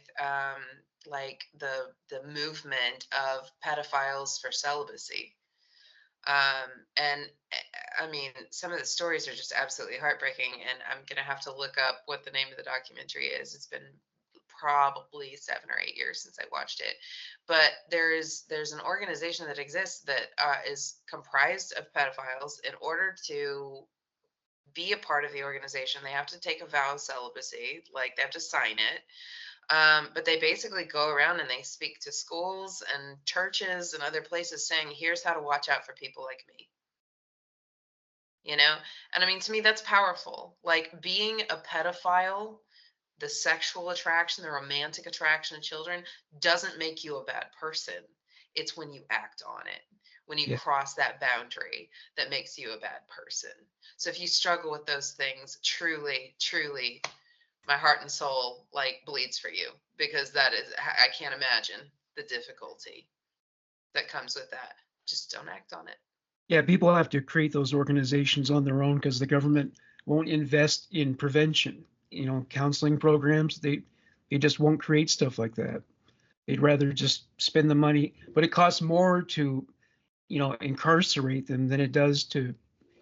like, the movement of pedophiles for celibacy. And I mean, some of the stories are just absolutely heartbreaking, and I'm gonna have to look up what the name of the documentary is. It's been probably 7 or 8 years since I watched it. But there's an organization that exists that, is comprised of pedophiles. In order to be a part of the organization, they have to take a vow of celibacy, like they have to sign it. But they basically go around and they speak to schools and churches and other places saying, here's how to watch out for people like me. And I mean, to me, that's powerful. Like, being a pedophile, the sexual attraction, the romantic attraction of children, doesn't make you a bad person. It's when you act on it, when you yeah. cross that boundary, that makes you a bad person. So if you struggle with those things, truly, truly, my heart and soul, like, bleeds for you, because that is, I can't imagine the difficulty that comes with that. Just don't act on it. Yeah, people have to create those organizations on their own because the government won't invest in prevention. You know, counseling programs, they just won't create stuff like that. They'd rather just spend the money, but it costs more to, incarcerate them than it does to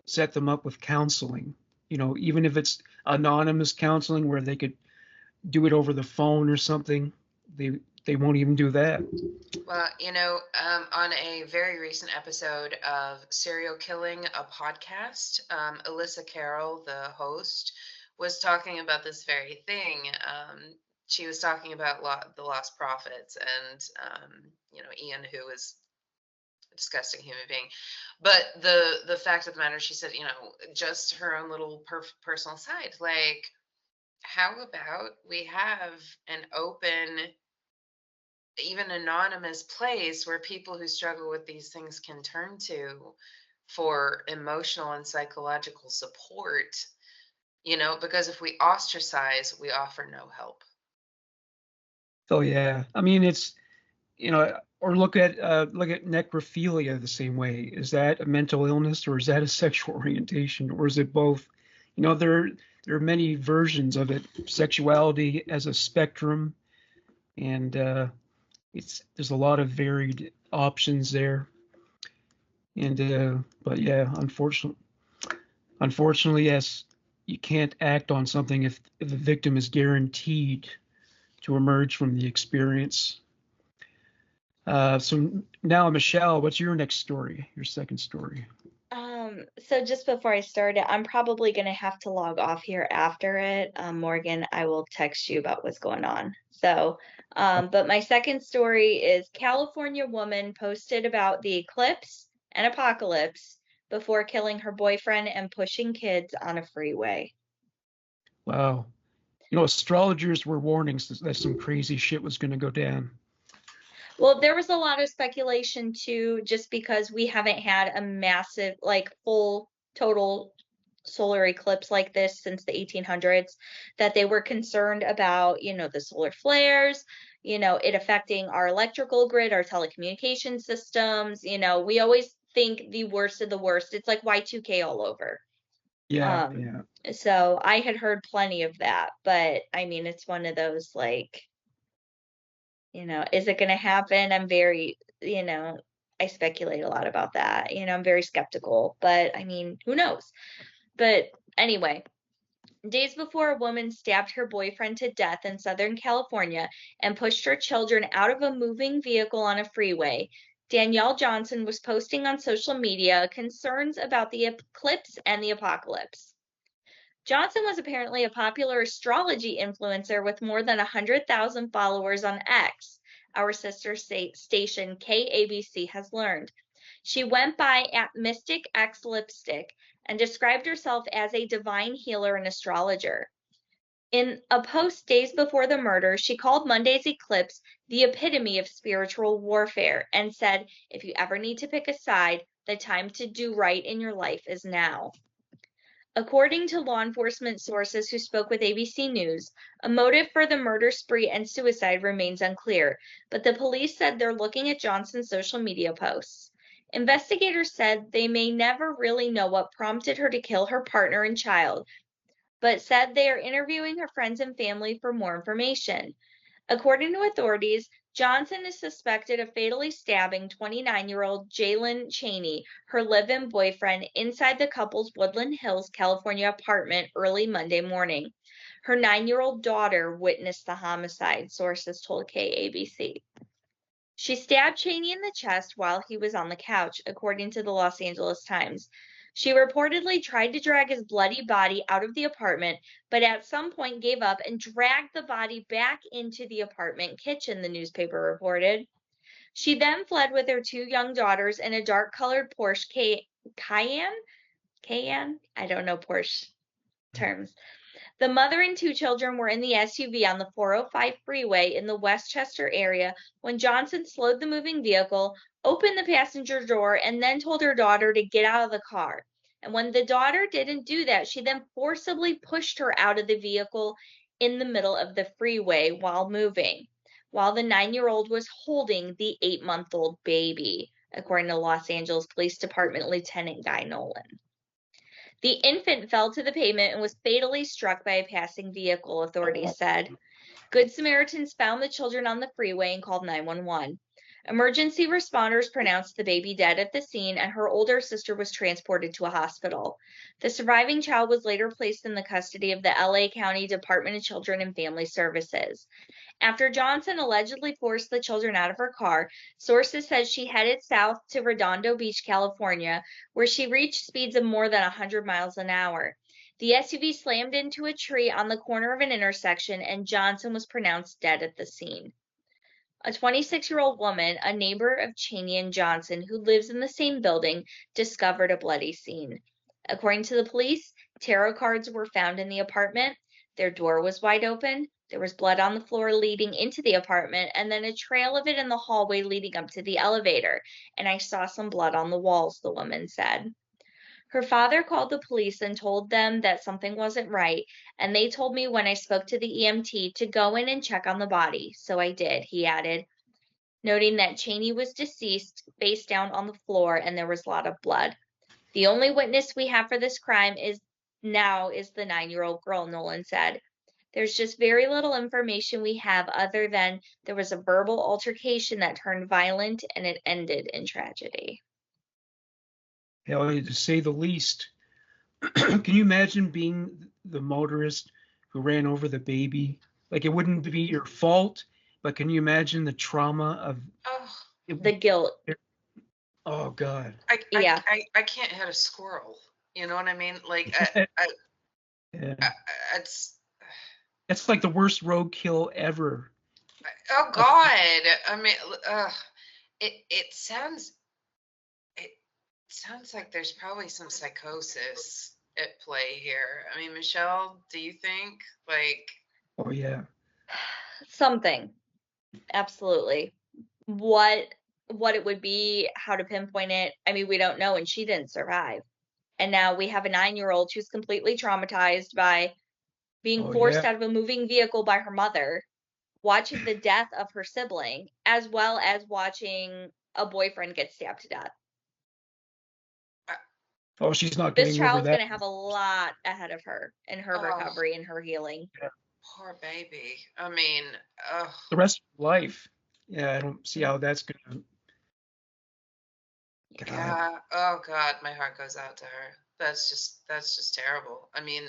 set them up with counseling. Even if it's anonymous counseling where they could do it over the phone or something, they won't even do that. Well, on a very recent episode of Serial Killing, a podcast, Alyssa Carroll, the host, was talking about this very thing. She was talking about the Lost Prophets, and, Ian, who is a disgusting human being. But the fact of the matter, she said, just her own little personal side. Like, how about we have an open, even anonymous place where people who struggle with these things can turn to for emotional and psychological support, because if we ostracize, we offer no help. Oh yeah, I mean it's or look at necrophilia the same way. Is that a mental illness or is that a sexual orientation or is it both? There there are many versions of it. Sexuality as a spectrum, and there's a lot of varied options there. And but yeah, unfortunately, yes, you can't act on something if the victim is guaranteed to emerge from the experience. So now, Michelle, what's your next story? Your second story? So just before I start it, I'm probably gonna have to log off here after it. Morgan, I will text you about what's going on. So, but my second story is California woman posted about the eclipse and apocalypse before killing her boyfriend and pushing kids on a freeway. Wow. Astrologers were warning that some crazy shit was going to go down. Well, there was a lot of speculation too, just because we haven't had a massive, like full total solar eclipse like this since the 1800s, that they were concerned about, the solar flares, it affecting our electrical grid, our telecommunication systems. We always think the worst of the worst. It's like Y2K all over. Yeah, Um, yeah. so I had heard plenty of that, but I mean, it's one of those like, is it going to happen? I'm very, I speculate a lot about that. I'm very skeptical, but I mean, who knows? But anyway, days before a woman stabbed her boyfriend to death in Southern California and pushed her children out of a moving vehicle on a freeway, Danielle Johnson was posting on social media concerns about the eclipse and the apocalypse. Johnson was apparently a popular astrology influencer with more than 100,000 followers on X, our sister station KABC has learned. She went by at Mystic X Lipstick and described herself as a divine healer and astrologer. In a post days before the murder, she called Monday's eclipse the epitome of spiritual warfare and said, if you ever need to pick a side, the time to do right in your life is now. According to law enforcement sources who spoke with ABC News, a motive for the murder spree and suicide remains unclear, but the police said they're looking at Johnson's social media posts. Investigators said they may never really know what prompted her to kill her partner and child, but said they are interviewing her friends and family for more information. According to authorities, Johnson is suspected of fatally stabbing 29-year-old Jalen Cheney, her live-in boyfriend, inside the couple's Woodland Hills, California apartment early Monday morning. Her 9-year-old daughter witnessed the homicide, sources told KABC. She stabbed Cheney in the chest while he was on the couch, according to the Los Angeles Times. She reportedly tried to drag his bloody body out of the apartment, but at some point gave up and dragged the body back into the apartment kitchen, the newspaper reported. She then fled with her 2 young daughters in a dark-colored Porsche Cayenne? I don't know Porsche terms. The mother and 2 children were in the SUV on the 405 freeway in the Westchester area when Johnson slowed the moving vehicle, opened the passenger door, and then told her daughter to get out of the car. And when the daughter didn't do that, she then forcibly pushed her out of the vehicle in the middle of the freeway while moving, while the 9-year-old was holding the 8-month-old baby, according to Los Angeles Police Department Lieutenant Guy Nolan. The infant fell to the pavement and was fatally struck by a passing vehicle, authorities said. Good Samaritans found the children on the freeway and called 911. Emergency responders pronounced the baby dead at the scene, and her older sister was transported to a hospital. The surviving child was later placed in the custody of the LA County Department of Children and Family Services. After Johnson allegedly forced the children out of her car, sources said she headed south to Redondo Beach, California, where she reached speeds of more than 100 miles an hour. The SUV slammed into a tree on the corner of an intersection, and Johnson was pronounced dead at the scene. A 26-year-old woman, a neighbor of Cheney and Johnson, who lives in the same building, discovered a bloody scene. According to the police, tarot cards were found in the apartment. Their door was wide open. There was blood on the floor leading into the apartment, and then a trail of it in the hallway leading up to the elevator. And I saw some blood on the walls, the woman said. Her father called the police and told them that something wasn't right, and they told me when I spoke to the EMT to go in and check on the body. So I did, he added, noting that Cheney was deceased, face down on the floor, and there was a lot of blood. The only witness we have for this crime is now is the 9-year-old girl, Nolan said. There's just very little information we have other than there was a verbal altercation that turned violent and it ended in tragedy. Hell, to say the least. Can you imagine being the motorist who ran over the baby? Like, it wouldn't be your fault, but can you imagine the trauma of Oh, The guilt. Oh God. Yeah. I can't hit a squirrel. You know what I mean? Like, Yeah. it's. That's like the worst roadkill ever. Oh God! I mean, it sounds like there's probably some psychosis at play here. I mean, Michelle, do you think like? Oh yeah. Something. Absolutely. What it would be, how to pinpoint it, I mean, we don't know, and she didn't survive. And now we have a 9-year-old who's completely traumatized by being Oh forced yeah. out of a moving vehicle by her mother, watching the death of her sibling, as well as watching a boyfriend get stabbed to death. Oh, she's not This getting over child's that. going to have a lot ahead of her in her recovery and her healing. Yeah. Poor baby. I mean, The rest of life. Yeah, I don't see how that's gonna. God. yeah. Oh God, my heart goes out to her. That's just terrible. I mean,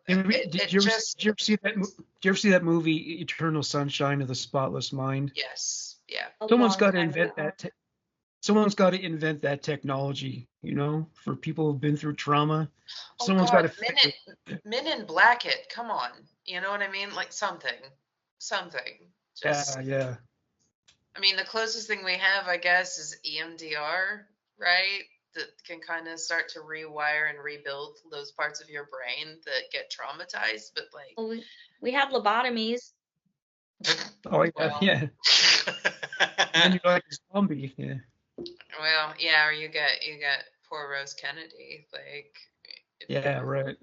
Did you see that? Did you ever see that movie, Eternal Sunshine of the Spotless Mind? yes, yeah. A Someone's long got to time invent ago. that. Someone's got to invent that technology, for people who've been through trauma. Oh Someone's got God, to figure it. Men in Black it. Come on, you know what I mean? Like something. Yeah, Just. yeah. I mean, the closest thing we have, I guess, is EMDR, right? That can kind of start to rewire and rebuild those parts of your brain that get traumatized. But like, Well, we have lobotomies. Oh yeah, well, yeah. And then you're like a zombie. Yeah. well, yeah, or you get poor Rose Kennedy, like, Yeah, right.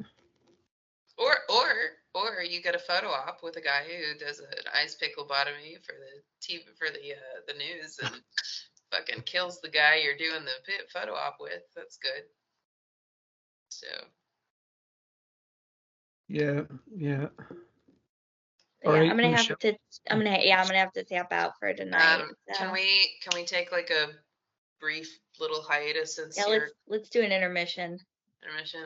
or you get a photo op with a guy who does an ice pick lobotomy for the TV for the news and fucking kills the guy you're doing the photo op with. That's good. So. Yeah, yeah. All Yeah, right, I'm gonna have Michelle. to. I'm gonna have to tap out for tonight. Can So we take like a brief little hiatus since yeah, your let's do an intermission. intermission?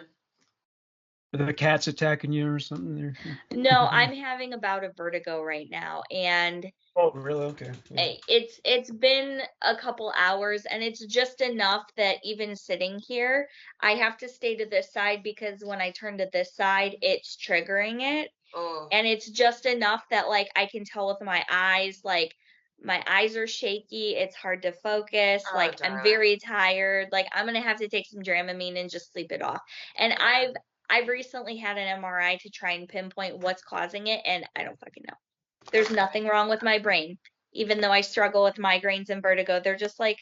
Are the cats attacking you or something there? No, I'm having a bout of vertigo right now, and Oh, really? Okay. Yeah. it's been a couple hours, and it's just enough that even sitting here, I have to stay to this side because when I turn to this side, it's triggering it. Oh, And it's just enough that like I can tell with my eyes, like my eyes are shaky, it's hard to focus, oh, like I'm darling. very tired, like I'm gonna have to take some Dramamine and just sleep it off. And Yeah. I've recently had an MRI to try and pinpoint what's causing it, and I don't fucking know. There's nothing wrong with my brain, even though I struggle with migraines and vertigo. They're just like,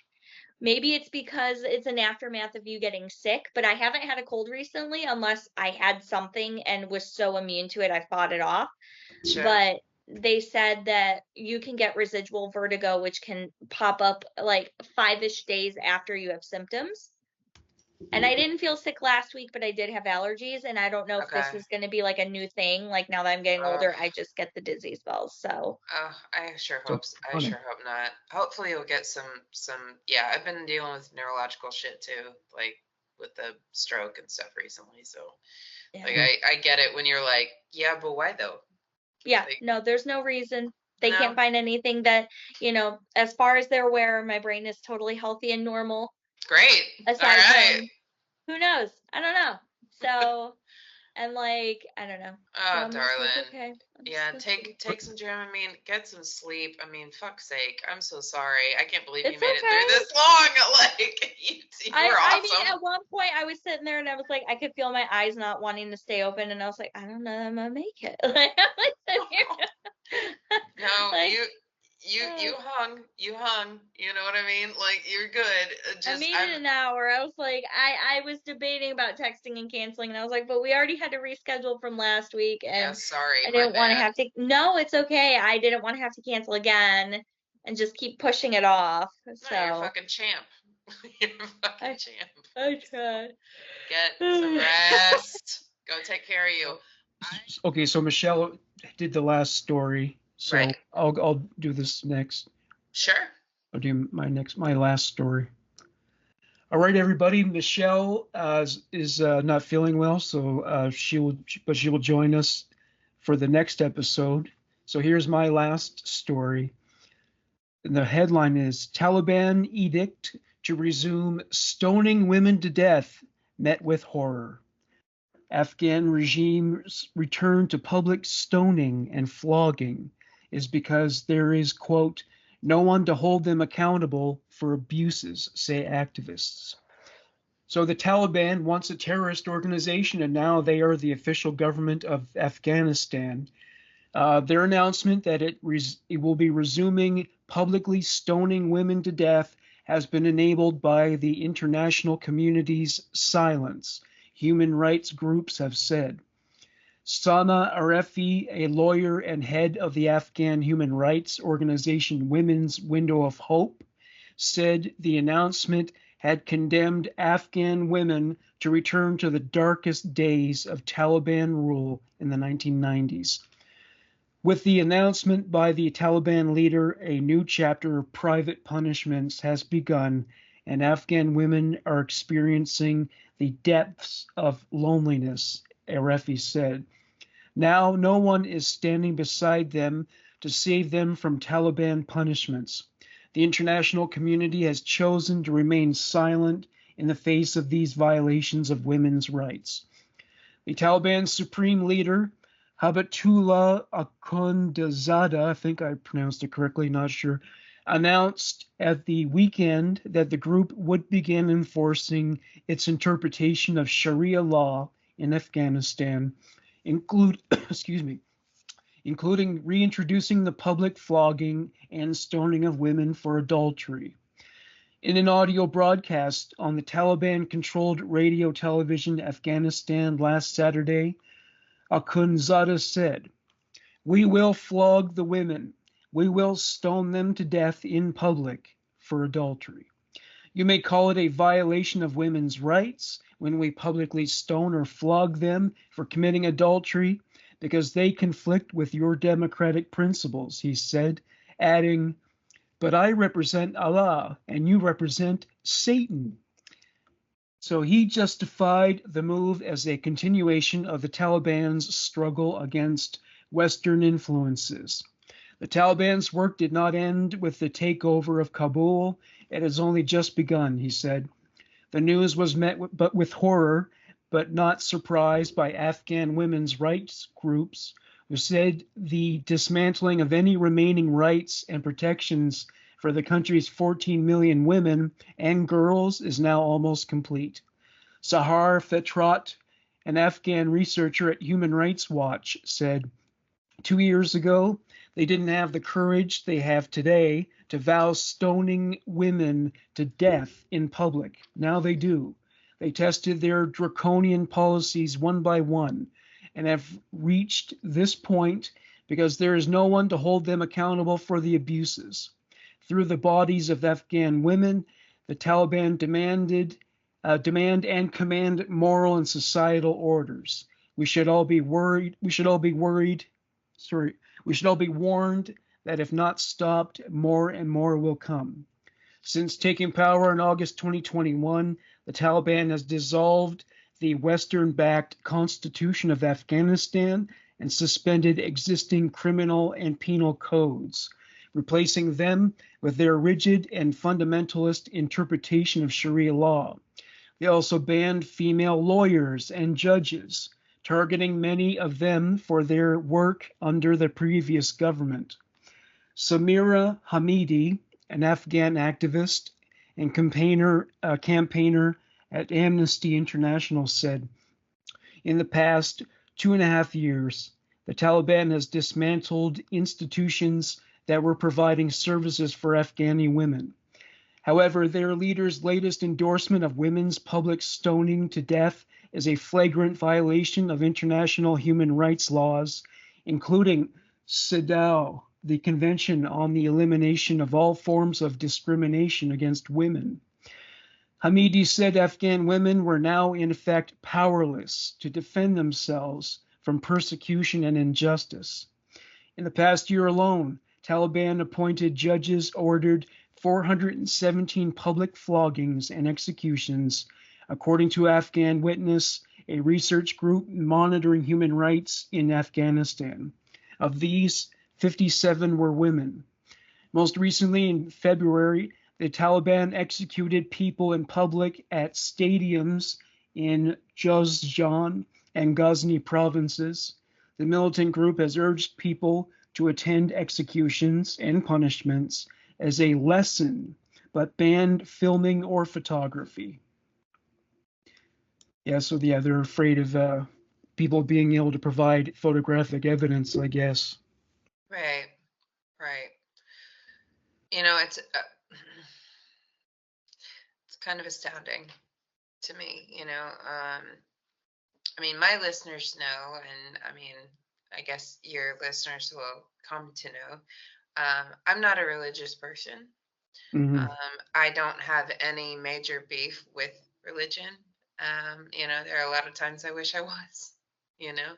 maybe it's because it's an aftermath of you getting sick, but I haven't had a cold recently unless I had something and was so immune to it I fought it off. Sure. But they said that you can get residual vertigo, which can pop up like 5-ish days after you have symptoms. And I didn't feel sick last week, but I did have allergies, and I don't know if this Okay. is going to be like a new thing. Like now that I'm getting Oh, older, I just get the dizzy spells. So I sure So hope I funny. sure hope not. Hopefully you'll get some. Yeah, I've been dealing with neurological shit too, like with the stroke and stuff recently. So yeah. like I get it when you're like, yeah, but why though? Yeah, Like, no, there's no reason. They no. can't find anything that, as far as they're aware, my brain is totally healthy and normal, Great. All aside right. from who knows? I don't know. So, and like, I don't know. So Oh, I'm just like, darling. okay, I'm just Yeah, gonna sleep. take some Dramamine, get some sleep. I mean, fuck's sake. I'm so sorry. I can't believe you It's made it through okay. this long. Like you were I mean, awesome. at one point I was sitting there and I was like, I could feel my eyes not wanting to stay open, and I was like, I don't know, I'm gonna make it. Like, I'm like sitting here, No, like, you hung. You know what I mean? Like you're good. I Just made I'm it an hour. I was like, I was debating about texting and canceling, and I was like, but we already had to reschedule from last week, yeah, and sorry, I my didn't want to bad. have to. No, it's okay. I didn't want to have to cancel again and just keep pushing it off. No, you're a So fucking champ. You're a fucking champ. I tried. Get some rest. Go take care of you. Okay, so Michelle did the last story, so Right. I'll do this next. Sure. I'll do my last story. All right, everybody. Michelle is not feeling well, so she will join us for the next episode. So here's my last story. And the headline is Taliban edict to resume stoning women to death met with horror. Afghan regime's return to public stoning and flogging is because there is, quote, no one to hold them accountable for abuses, say activists. So the Taliban, once a terrorist organization, and now they are the official government of Afghanistan. Their announcement that it will be resuming publicly stoning women to death has been enabled by the international community's silence, human rights groups have said. Sana Arefi, a lawyer and head of the Afghan human rights organization Women's Window of Hope, said the announcement had condemned Afghan women to return to the darkest days of Taliban rule in the 1990s. With the announcement by the Taliban leader, a new chapter of private punishments has begun, and Afghan women are experiencing the depths of loneliness, Arefi said. Now no one is standing beside them to save them from Taliban punishments. The international community has chosen to remain silent in the face of these violations of women's rights. The Taliban supreme leader, Habatullah Akhundzada, I think I pronounced it correctly, not sure, announced at the weekend that the group would begin enforcing its interpretation of Sharia law in Afghanistan, including reintroducing the public flogging and stoning of women for adultery. In an audio broadcast on the Taliban-controlled radio television Afghanistan last Saturday, Akhundzada said, "We will flog the women. We will stone them to death in public for adultery. You may call it a violation of women's rights when we publicly stone or flog them for committing adultery because they conflict with your democratic principles," he said, adding, "But I represent Allah and you represent Satan." So he justified the move as a continuation of the Taliban's struggle against Western influences. The Taliban's work did not end with the takeover of Kabul. It has only just begun, he said. The news was met with horror, but not surprise by Afghan women's rights groups, who said the dismantling of any remaining rights and protections for the country's 14 million women and girls is now almost complete. Sahar Fetrat, an Afghan researcher at Human Rights Watch, said, 2 years ago, they didn't have the courage they have today to vow stoning women to death in public. Now they do. They tested their draconian policies one by one and have reached this point because there is no one to hold them accountable for the abuses. Through the bodies of Afghan women, the Taliban demand and command moral and societal orders. We should all be warned that if not stopped, more and more will come. Since taking power in August 2021, the Taliban has dissolved the Western-backed Constitution of Afghanistan and suspended existing criminal and penal codes, replacing them with their rigid and fundamentalist interpretation of Sharia law. They also banned female lawyers and judges, targeting many of them for their work under the previous government. Samira Hamidi, an Afghan activist and campaigner at Amnesty International, said, "In the past 2.5 years, the Taliban has dismantled institutions that were providing services for Afghani women. However, their leader's latest endorsement of women's public stoning to death is a flagrant violation of international human rights laws, including CEDAW, the Convention on the Elimination of All Forms of Discrimination Against Women. Hamidi said Afghan women were now in fact powerless to defend themselves from persecution and injustice. In the past year alone, Taliban appointed judges ordered 417 public floggings and executions, according to Afghan Witness, a research group monitoring human rights in Afghanistan. Of these, 57 were women. Most recently, in February, the Taliban executed people in public at stadiums in Juzjan and Ghazni provinces. The militant group has urged people to attend executions and punishments as a lesson, but banned filming or photography. Yeah, so yeah, they're afraid of people being able to provide photographic evidence, I guess. Right, right. You know, it's kind of astounding to me. I mean, my listeners know, and I mean, I guess your listeners will come to know. I'm not a religious person. Mhm. I don't have any major beef with religion. There are a lot of times I wish I was. You know,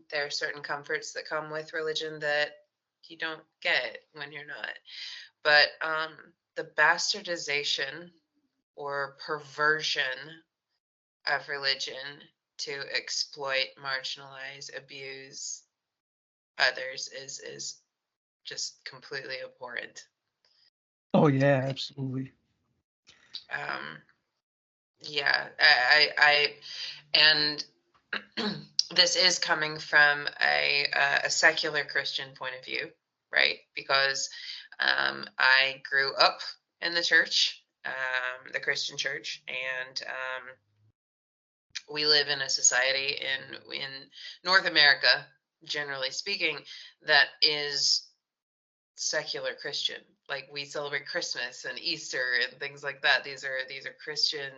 there are certain comforts that come with religion that you don't get when you're not. But the bastardization or perversion of religion to exploit, marginalize, abuse others is just completely abhorrent. Oh yeah, absolutely. Yeah, and this is coming from a secular Christian point of view, right? Because I grew up in the church, the Christian church, and we live in a society in North America, generally speaking, that is secular Christian. Like we celebrate Christmas and Easter and things like that. These are Christian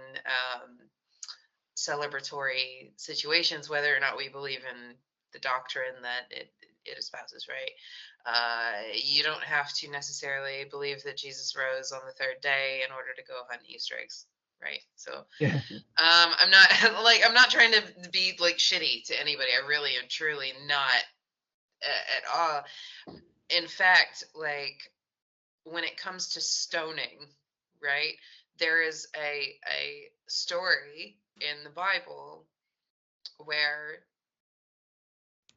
celebratory situations, whether or not we believe in the doctrine that it espouses, right? You don't have to necessarily believe that Jesus rose on the third day in order to go hunt Easter eggs, right? So Yeah. I'm not I'm not trying to be like shitty to anybody. I really am truly not at all. In fact, like when it comes to stoning, right? There is a story in the Bible where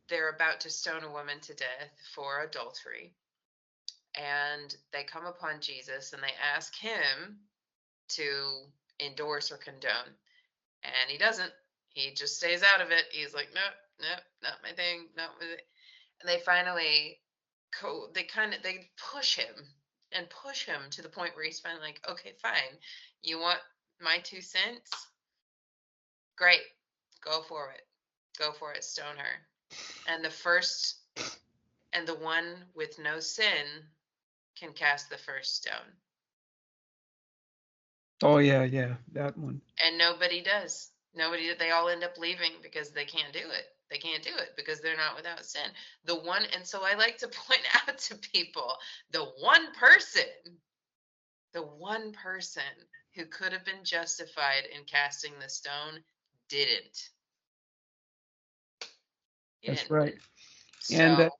they're about to stone a woman to death for adultery. And they come upon Jesus and they ask him to endorse or condone. And he doesn't. He just stays out of it. He's like, nope, nope, not my thing, not my thing. And they finally they push him and push him to the point where he's finally like, okay, fine. You want my 2 cents? Great. Go for it. Go for it. Stone her. And the one with no sin can cast the first stone. Oh yeah, that one. And nobody does. They all end up leaving because they can't do it. They can't do it because they're not without sin. And so I like to point out to people, the one person who could have been justified in casting the stone didn't. That's right. So, And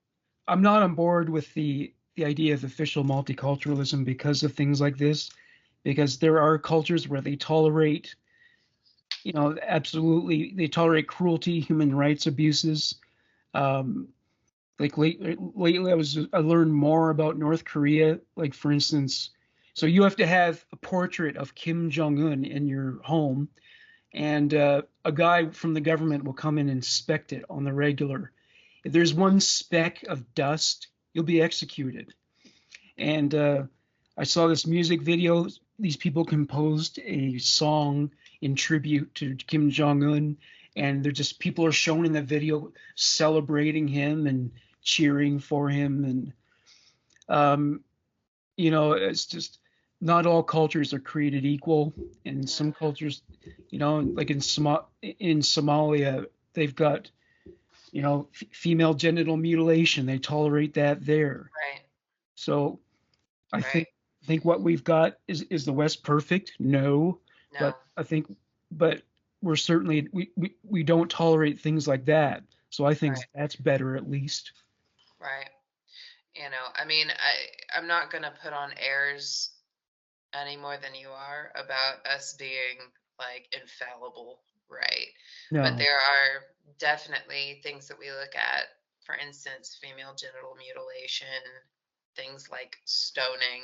I'm not on board with the idea of official multiculturalism because of things like this, because there are cultures where they tolerate, absolutely, they tolerate cruelty, human rights abuses. Um, like lately, I learned more about North Korea. Like for instance, so you have to have a portrait of Kim Jong Un in your home, and a guy from the government will come and inspect it on the regular. If there's one speck of dust, you'll be executed. And I saw this music video. These people composed a song in tribute to Kim Jong Un, and they're just people are shown in the video celebrating him and cheering for him, and it's just not all cultures are created equal, and some cultures, like in Somalia, they've got female genital mutilation. They tolerate that there. right, So I right. think I think what we've got is the West perfect? No, No, but I think, but we're certainly we don't tolerate things like that. So I think right, that's better at least. right. I mean, I'm not gonna put on airs any more than you are about us being like infallible, right? But No. there are definitely things that we look at, for instance, female genital mutilation, things like stoning,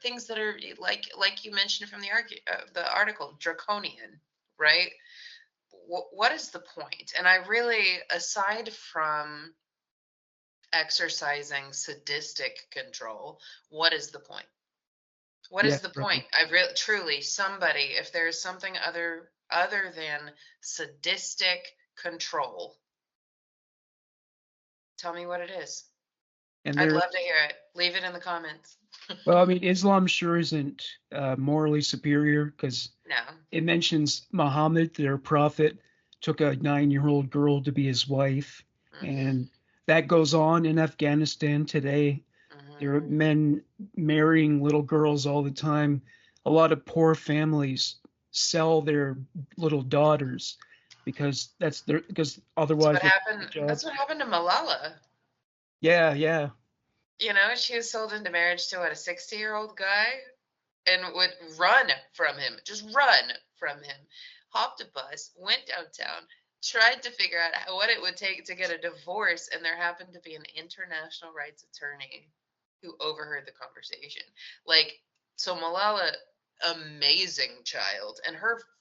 things that are like you mentioned from the article, draconian, right? What is the point? And I really, aside from exercising sadistic control, what is the point? What Yeah, is the right. point? I really, truly, somebody, if there is something other than sadistic control, tell me what it is. And I'd there, love to hear it. Leave it in the comments. well, I mean, Islam sure isn't morally superior because No. it mentions Muhammad, their prophet, took a 9-year-old girl to be his wife, Hmm. and that goes on in Afghanistan today. There are Hmm. men marrying little girls all the time. A lot of poor families sell their little daughters because That's otherwise what they don't have happened. That's jobs. what happened to Malala. Yeah, yeah, She was sold into marriage to what, a 60-year-old guy, and would run from him, just run from him. Hopped a bus, went downtown, tried to figure out what it would take to get a divorce, and there happened to be an international rights attorney who overheard the conversation. Like, so Malala, amazing child, and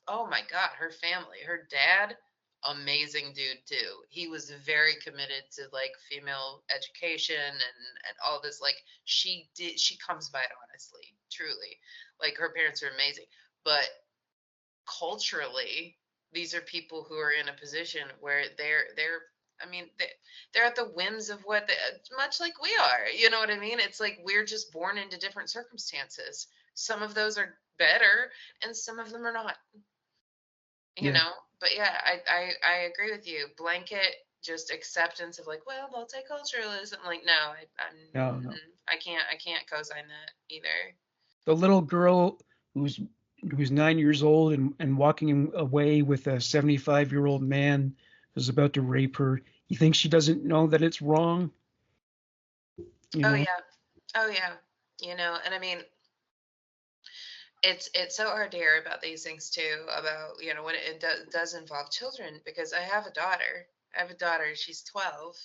oh my God, her family, her dad, amazing dude too. He was very committed to like female education and all this. Like, she comes by it honestly, truly. Like, her parents are amazing, but culturally, these are people who are in a position where I mean, they're at the whims of much like we are. You know what I mean? It's like we're just born into different circumstances. Some of those are better, and some of them are not. You yeah. know. But yeah, I agree with you. Blanket just acceptance of like, well, multiculturalism. Like, no, No, no. I can't co-sign that either. The little girl who's 9 years old and walking away with a 75-year-old man who's about to rape her. You think she doesn't know that it's wrong? You Oh know? yeah. Oh yeah. And I mean, it's so hard to hear about these things too, about when it does involve children, because I have a daughter. She's 12,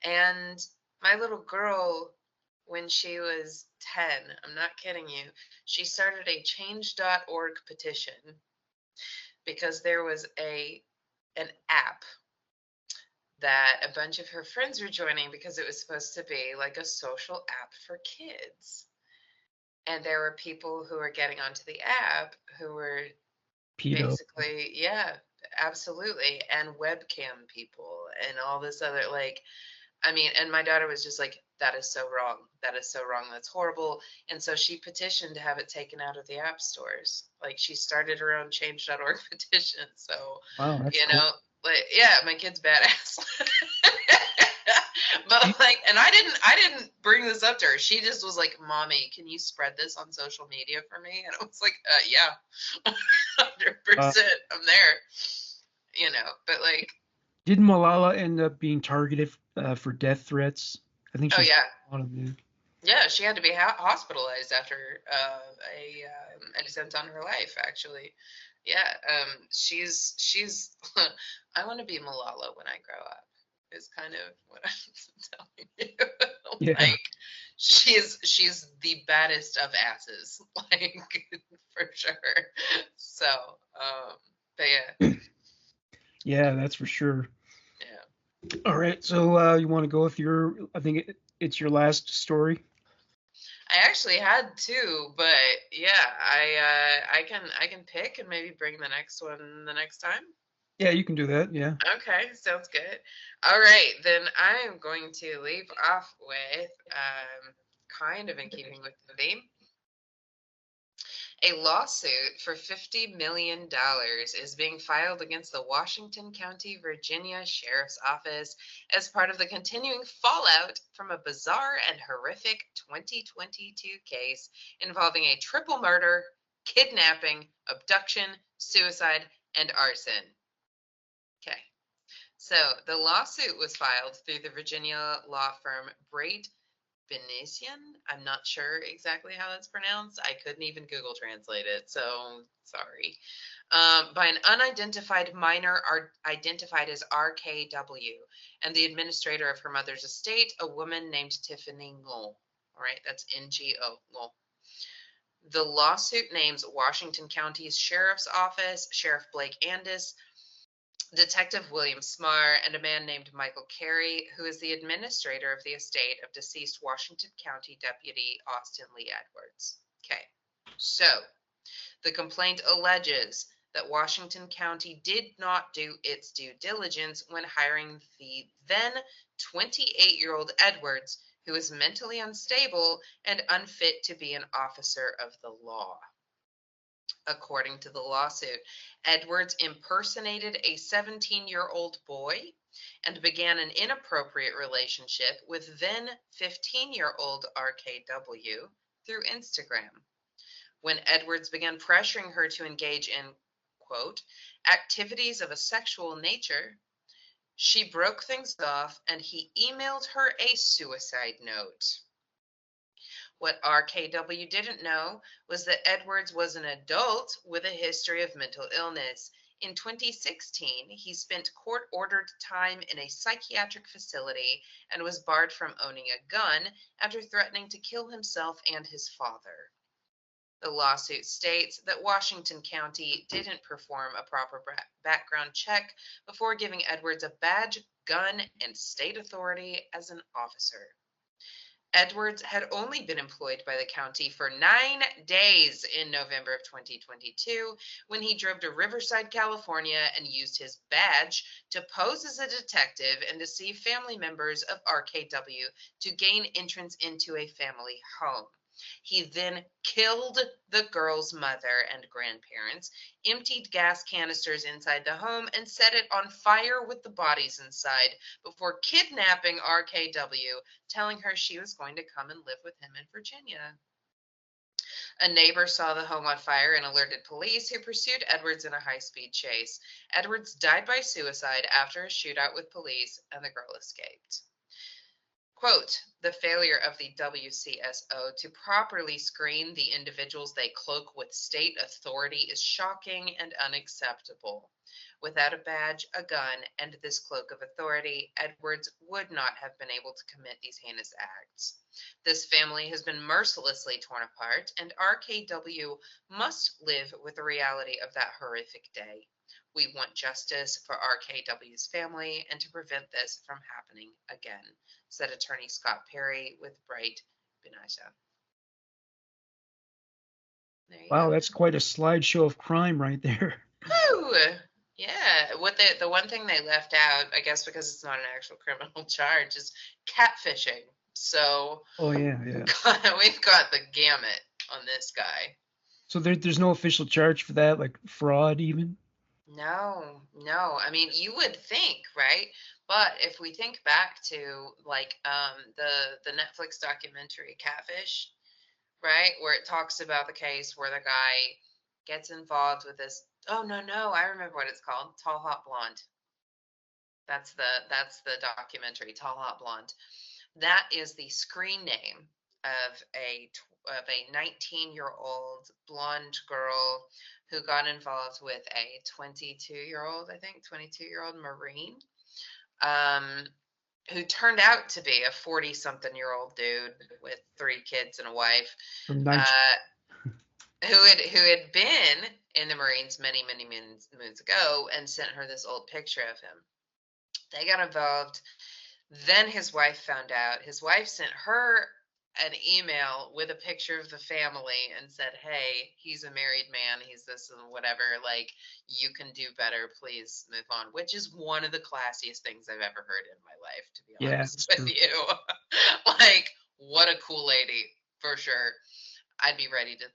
and my little girl, when she was 10, I'm not kidding you, she started a change.org petition because there was an app that a bunch of her friends were joining because it was supposed to be like a social app for kids. And there were people who were getting onto the app who were Pedo. basically, yeah, absolutely, and webcam people and all this other, like, I mean, and my daughter was just like, that is so wrong. That is so wrong. That's horrible. And so she petitioned to have it taken out of the app stores. Like, she started her own change.org petition. So, Wow, that's you cool. know, like, yeah, my kid's badass. Do But like, and I didn't bring this up to her. She just was like, "Mommy, can you spread this on social media for me?" And I was like, "Yeah, 100%. I'm there." But like, didn't Malala end up being targeted for death threats? I think oh she's yeah, one of them. yeah, she had to be hospitalized after an attempt on her life. Actually, yeah, she's. I want to be Malala when I grow up. Is kind of what I'm telling you. Yeah, Like, she's the baddest of asses, like, for sure. So, but yeah, yeah, that's for sure. yeah. All right, so you want to go with I think it's your last story. I actually had two, but yeah, I can pick and maybe bring the next one the next time. Yeah, you can do that. Yeah. Okay, sounds good. All right, then I am going to leave off with kind of in keeping with the theme. A lawsuit for $50 million is being filed against the Washington County, Virginia Sheriff's Office as part of the continuing fallout from a bizarre and horrific 2022 case involving a triple murder, kidnapping, abduction, suicide, and arson. Okay. So the lawsuit was filed through the Virginia law firm Braid Benesian. I'm not sure exactly how that's pronounced. I couldn't even Google translate it, so sorry. By an unidentified minor identified as RKW, and the administrator of her mother's estate, a woman named Tiffany Ngo. All right, that's NGO. Ngo. The lawsuit names Washington County's Sheriff's Office, Sheriff Blake Andis, Detective William Smarr, and a man named Michael Carey, who is the administrator of the estate of deceased Washington County Deputy Austin Lee Edwards. Okay, so the complaint alleges that Washington County did not do its due diligence when hiring the then 28-year-old Edwards, who is mentally unstable and unfit to be an officer of the law. According to the lawsuit, Edwards impersonated a 17-year-old boy and began an inappropriate relationship with then 15-year-old RKW through Instagram. When Edwards began pressuring her to engage in, quote, activities of a sexual nature, she broke things off and he emailed her a suicide note. What RKW didn't know was that Edwards was an adult with a history of mental illness. In 2016, he spent court-ordered time in a psychiatric facility and was barred from owning a gun after threatening to kill himself and his father. The lawsuit states that Washington County didn't perform a proper background check before giving Edwards a badge, gun, and state authority as an officer. Edwards had only been employed by the county for 9 days in November of 2022 when he drove to Riverside, California and used his badge to pose as a detective and deceive family members of RKW to gain entrance into a family home. He then killed the girl's mother and grandparents, emptied gas canisters inside the home, and set it on fire with the bodies inside before kidnapping RKW, telling her she was going to come and live with him in Virginia. A neighbor saw the home on fire and alerted police, who pursued Edwards in a high-speed chase. Edwards died by suicide after a shootout with police, and the girl escaped. Quote, the failure of the WCSO to properly screen the individuals they cloak with state authority is shocking and unacceptable. Without a badge, a gun, and this cloak of authority, Edwards would not have been able to commit these heinous acts. This family has been mercilessly torn apart, and RKW must live with the reality of that horrific day. We want justice for RKW's family and to prevent this from happening again, said attorney Scott Perry with Bright Benasha. Wow, that's quite a slideshow of crime right there. Woo! Yeah, what the one thing they left out, I guess because it's not an actual criminal charge, is catfishing. So Oh yeah. we've got the gamut on this guy. So there's no official charge for that, like fraud even? No. I mean, you would think, right? But if we think back to like the Netflix documentary Catfish, right, where it talks about the case where the guy gets involved with this. Oh no, I remember what it's called. Tall Hot Blonde. That's the documentary, Tall Hot Blonde. That is the screen name of a 19-year-old blonde girl who got involved with a 22-year-old Marine, who turned out to be a 40-something-year-old dude with 3 kids and a wife, From who had been in the Marines many moons ago and sent her this old picture of him. They got involved. Then his wife found out. His wife sent her an email with a picture of the family and said, hey, he's a married man. He's this and whatever. Like, you can do better. Please move on, which is one of the classiest things I've ever heard in my life, to be honest with you. Like, what a cool lady, for sure. I'd be ready to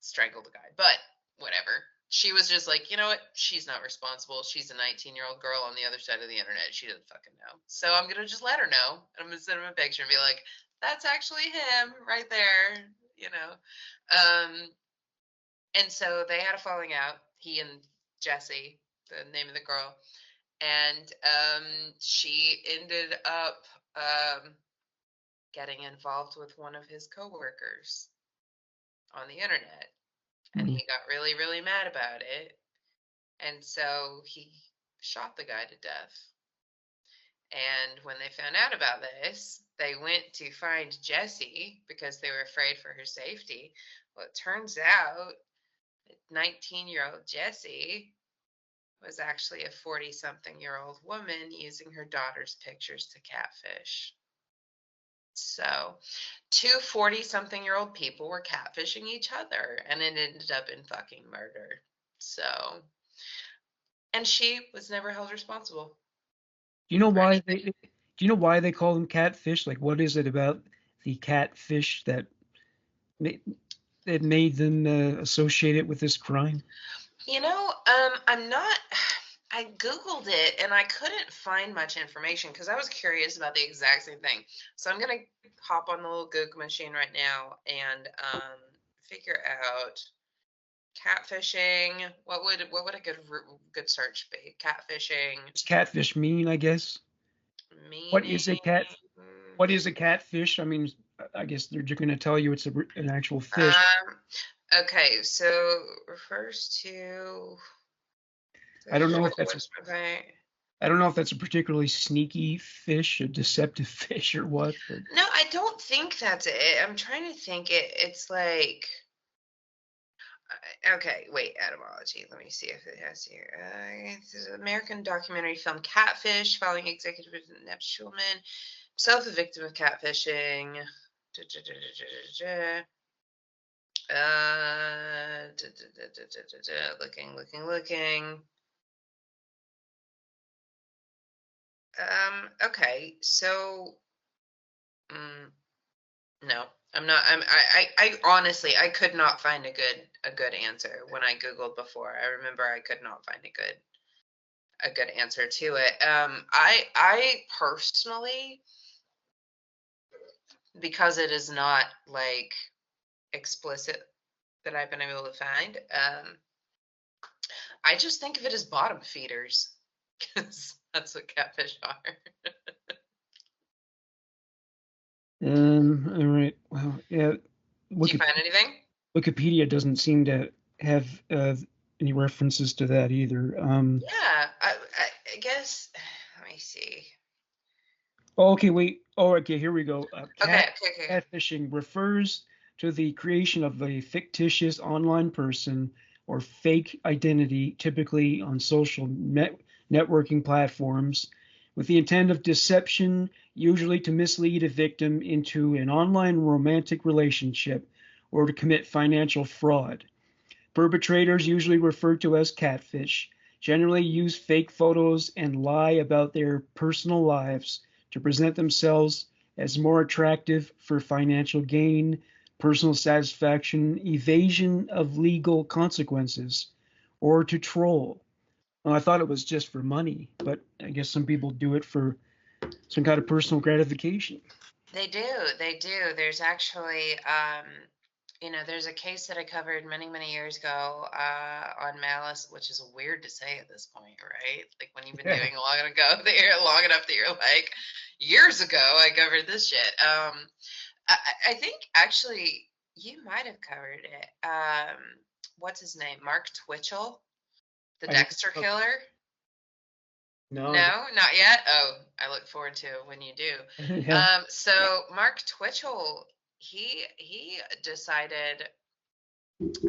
strangled the guy. But whatever. She was just like, you know what? She's not responsible. She's a 19-year-old girl on the other side of the internet. She doesn't fucking know. So I'm going to just let her know. I'm going to send him a picture and be like, that's actually him right there, you know. And so they had a falling out, he and Jessie, the name of the girl. And she ended up getting involved with one of his coworkers on the internet. And he got really, really mad about it. And so he shot the guy to death. And when they found out about this, they went to find Jessie because they were afraid for her safety. Well, it turns out 19-year-old Jessie was actually a 40-something-year-old woman using her daughter's pictures to catfish. So, two 40-something-year-old people were catfishing each other, and it ended up in fucking murder. So, and she was never held responsible. Do you know why they call them catfish? Like, what is it about the catfish that made them associate it with this crime? You know, I'm not. I Googled it and I couldn't find much information because I was curious about the exact same thing. So I'm gonna hop on the little Google machine right now and figure out catfishing. What would a good search be? Catfishing. What's catfish mean, I guess? What Meaning. is a cat? What is a catfish? I mean, I guess they're just going to tell you it's an actual fish. Okay, so refers to. I don't know if that's a particularly sneaky fish, a deceptive fish, or what. But. No, I don't think that's it. I'm trying to think. It's like. Okay, wait, etymology. Let me see if it has here. It's an American documentary film, Catfish, following executive Neb Schulman, himself a victim of catfishing. Looking. Okay, so, no, I'm not. I honestly, I could not find a good answer when I Googled before. I remember I could not find a good answer to it. I personally, because it is not like explicit that I've been able to find, I just think of it as bottom feeders because that's what catfish are. All right. Well, yeah. Did you find anything? Wikipedia doesn't seem to have any references to that either. Yeah, I guess. Let me see. Oh, okay, wait. Oh, okay, here we go. Okay. Catfishing refers to the creation of a fictitious online person or fake identity, typically on social networking platforms, with the intent of deception, usually to mislead a victim into an online romantic relationship or to commit financial fraud. Perpetrators, usually referred to as catfish, generally use fake photos and lie about their personal lives to present themselves as more attractive for financial gain, personal satisfaction, evasion of legal consequences, or to troll. Well, I thought it was just for money, but I guess some people do it for some kind of personal gratification. They do. There's actually, there's a case that I covered many, many years ago on Malice, which is weird to say at this point, right? Like when you've been doing long enough that you're like, years ago I covered this shit. I think actually you might have covered it. What's his name? Mark Twitchell, the Dexter killer. No, not yet. Oh, I look forward to when you do. yeah. So Mark Twitchell, he decided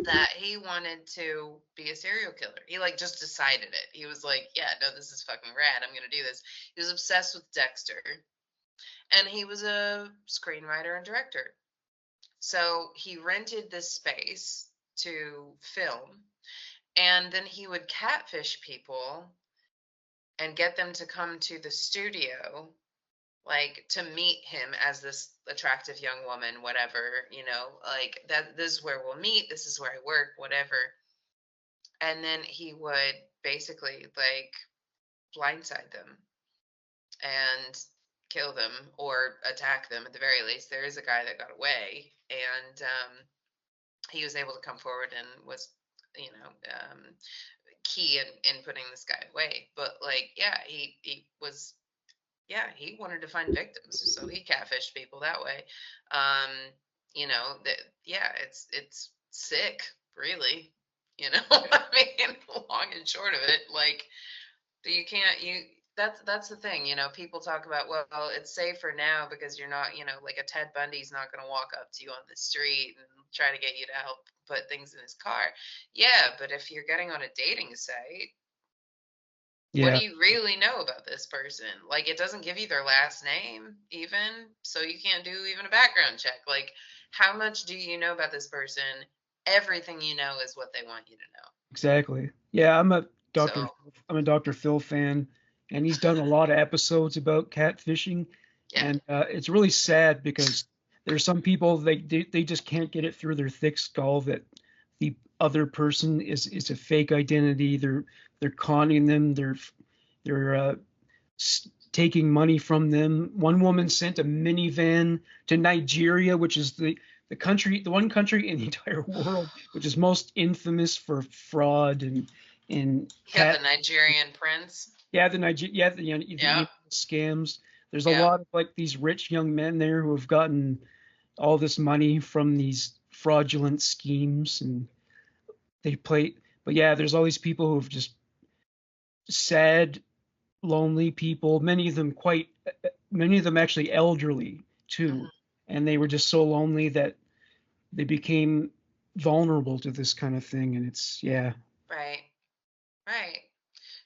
that he wanted to be a serial killer. He just decided it. He was like, yeah, no, this is fucking rad. I'm gonna do this. He was obsessed with Dexter, and he was a screenwriter and director. So he rented this space to film, and then he would catfish people and get them to come to the studio like to meet him as this attractive young woman, whatever, like that, this is where we'll meet, this is where I work, whatever. And then he would basically like blindside them and kill them or attack them at the very least. There is a guy that got away, and he was able to come forward and was, key in putting this guy away. But like, yeah, he was, yeah, he wanted to find victims, so he catfished people that way. Um, that, yeah, it's sick, really. I mean, long and short of it, like, you can't you that's the thing, people talk about, well, it's safer now because you're not, like a Ted Bundy's not going to walk up to you on the street and try to get you to help put things in his car. Yeah, but if you're getting on a dating site, what Yeah, do you really know about this person? Like, it doesn't give you their last name even, so you can't do even a background check. Like, how much do you know about this person? Everything you know is what they want you to know. exactly. Yeah, So, I'm a Dr. Phil fan, and he's done a lot of episodes about catfishing, yeah. and it's really sad because there's some people they just can't get it through their thick skull that the other person is a fake identity. They're conning them. They're taking money from them. One woman sent a minivan to Nigeria, which is the one country in the entire world which is most infamous for fraud and Yeah, the cat. Nigerian prince. Yeah, the Yeah. scams. There's a Yeah. lot of like these rich young men there who have gotten all this money from these fraudulent schemes, and they play. But yeah, there's all these people who have just sad, lonely people. Many of them actually elderly too, Mhm. and they were just so lonely that they became vulnerable to this kind of thing. And it's yeah, Right. Right.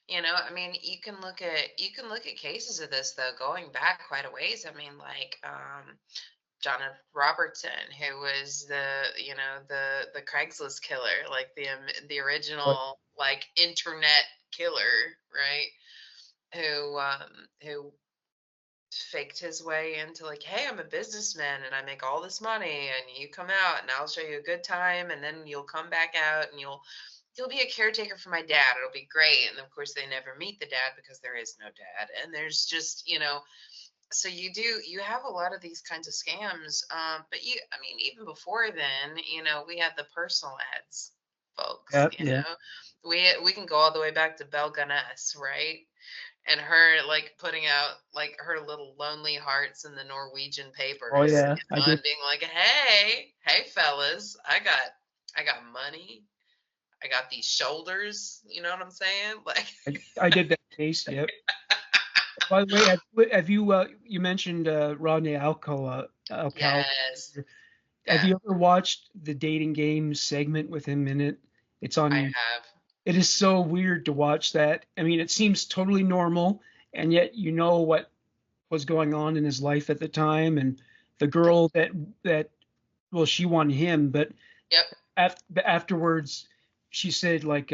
I mean, you can look at cases of this though, going back quite a ways. I mean, like Jonathan Robertson, who was the Craigslist killer, like the but original like internet killer, right? Who faked his way into like, hey, I'm a businessman and I make all this money, and you come out and I'll show you a good time, and then you'll come back out and you'll be a caretaker for my dad. It'll be great. And of course, they never meet the dad because there is no dad. And there's just, so you have a lot of these kinds of scams. But I mean, even before then, we had the personal ads, folks. yeah, yeah. We can go all the way back to Belle Gunness, right? And her like putting out like her little lonely hearts in the Norwegian Oh papers, yeah, I did. and being like, hey fellas, I got money. I got these shoulders. You know what I'm saying? Like, I did that case. Yep. By the way, have you you mentioned Rodney Alcala? yes, Have yeah, you ever watched the dating game segment with him in it? It's I on. have. It is so weird to watch that. I mean, it seems totally normal, and yet you know what was going on in his life at the time, and the girl that well, she won him, but Yep. afterwards, she said like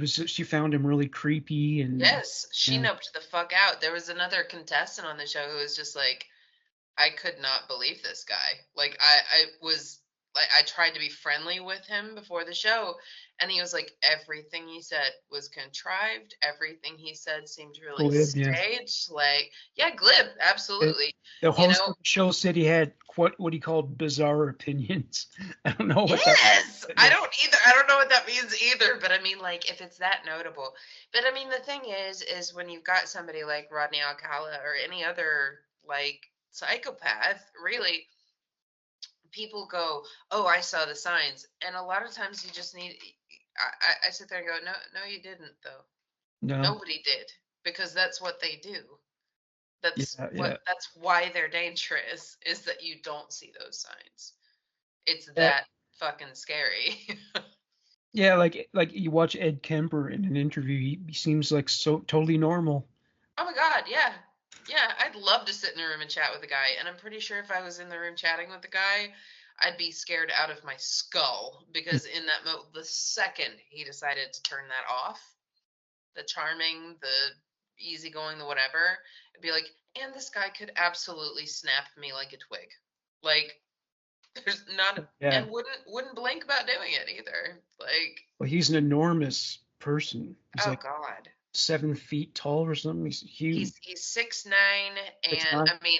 she found him really creepy and Yes, she yeah, noped the fuck out. There was another contestant on the show who was just like, I could not believe this guy. Like, I was like, I tried to be friendly with him before the show, and he was like, everything he said was contrived. Everything he said seemed really glib, yeah. staged. Like, yeah, glib, The, absolutely. the You host know, of the show said he had what he called bizarre opinions. I don't know what that. yes, I Yeah. don't either. I don't know what that means either, but I mean, like, if it's that notable. But I mean, the thing is when you've got somebody like Rodney Alcala or any other like psychopath, really, people go, "Oh, I saw the signs," and a lot of times you just need. I sit there and go, "No, no, you didn't, though. No. Nobody did, because that's what they do. That's Yeah. what. Yeah. That's why they're dangerous. Is that you don't see those signs. It's Yeah. that fucking scary." Yeah. Like you watch Ed Kemper in an interview, he seems like so totally normal. Oh my God, yeah. Yeah, I'd love to sit in a room and chat with a guy. And I'm pretty sure if I was in the room chatting with the guy, I'd be scared out of my skull because in that the second he decided to turn that off, the charming, the easygoing, the whatever, it'd be like, And this guy could absolutely snap me like a twig. Like, there's not, Yeah. and wouldn't blink about doing it either. Like, Well, he's an enormous person. He's oh like God. 7 feet tall or something. He's huge. He's 6'9", It's and not. I mean,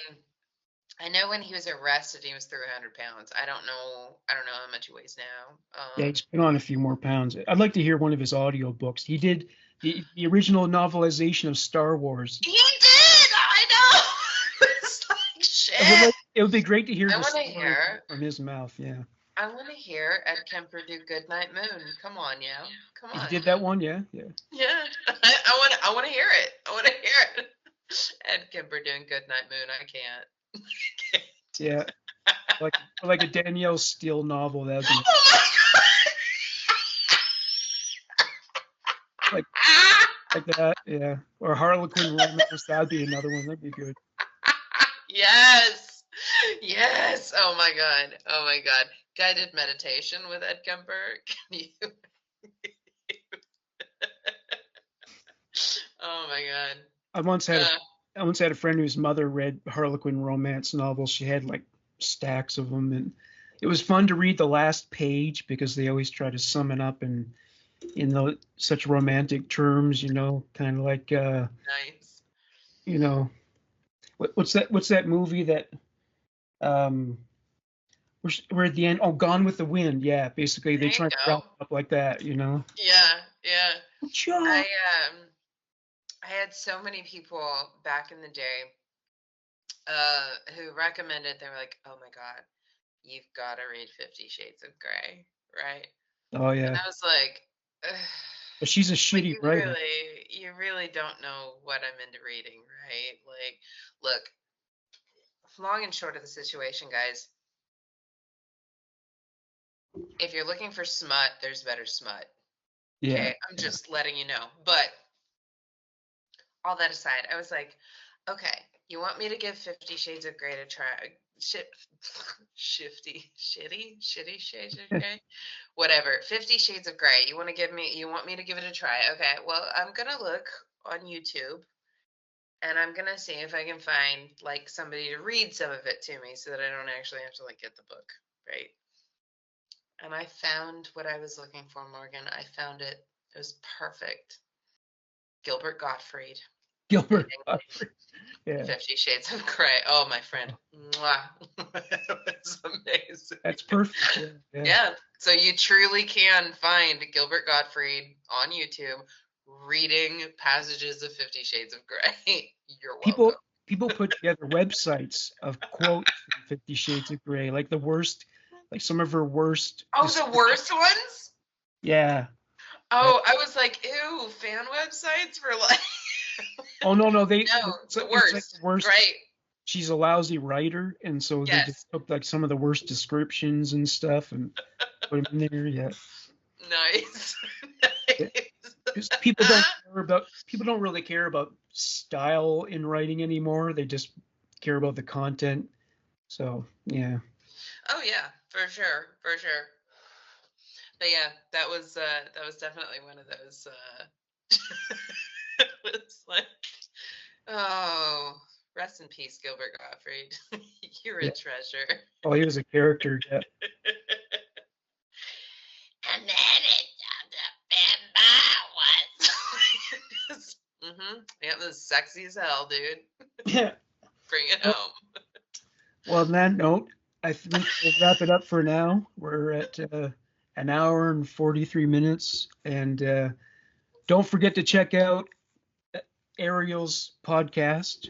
I know when he was arrested, he was 300 pounds. I don't know how much he weighs now. Yeah, he's put on a few more pounds. I'd like to hear one of his audio books. He did the original novelization of Star Wars. He did. I know. It's like shit. It would be great to hear I the want to story hear. from his mouth. Yeah. I want to hear Ed Kemper do "Goodnight Moon." Come on, yeah. Come He on. did that one. Yeah. Yeah. Yeah. I want to hear it. I want to hear it. Ed Kemper doing "Goodnight Moon." I can't. Yeah. Like a Danielle Steele novel. That'd be Oh my like God. like that. Yeah. Or Harlequin romance. That'd be another one. That'd be good. Yes. Yes. Oh my God. Oh my God. Guided meditation with Ed Kemper. Can you? Oh my God. I once had a friend whose mother read Harlequin romance novels. She had like stacks of them, and it was fun to read the last page because they always try to sum it up in such romantic terms, kind of like Nice. What's that movie that we're at the end? Oh, Gone with the Wind. Yeah, basically There they you try to wrap go. it up like that. Yeah. Yeah. Cha. I had so many people back in the day who recommended. They were like, "Oh my God, you've got to read 50 Shades of Grey," right? Oh And yeah, I was like, ugh, but she's a but shitty writer. you really don't know what I'm into reading, right? Like, look, long and short of the situation, guys. If you're looking for smut, there's better smut. Yeah, Okay, I'm yeah. just letting you know. But all that aside, I was like, okay, you want me to give 50 Shades of Grey a try? Shitty Shades of Grey? Whatever. 50 Shades of Grey. You want me to give it a try? Okay, well, I'm going to look on YouTube and I'm going to see if I can find like somebody to read some of it to me so that I don't actually have to like get the book, right? And I found what I was looking for, Morgan. I found it. It was perfect. Gilbert Gottfried. Gilbert. Yeah, 50 Shades of Grey. Oh, my friend. Mwah. It was amazing. that's perfect. Yeah, yeah. Yeah. So you truly can find Gilbert Gottfried on YouTube reading passages of 50 Shades of Grey. You're welcome. People put together websites of quotes from 50 Shades of Grey, like the worst, like some of her worst. Oh, the worst ones? Yeah. Oh, I was like, ew, fan websites for like. Oh no, No, the the like worst. the worst. Right. She's a lousy writer, and so they just Yes. took like some of the worst descriptions and stuff and put them in there. Yeah. Nice. Yeah. Nice. 'Cause people don't really care about style in writing anymore. They just care about the content. So yeah. Oh yeah, for sure, for sure. But yeah, that was definitely one of those. It's like, oh, rest in peace, Gilbert Gottfried. You're a Yeah. treasure. Oh, he was a character. Yeah. And then it was. Yeah, it was sexy as hell, dude. Yeah. Bring it home. Well, on that note, I think we'll wrap it up for now. We're at an hour and 43 minutes. And don't forget to check out Ariel's podcast,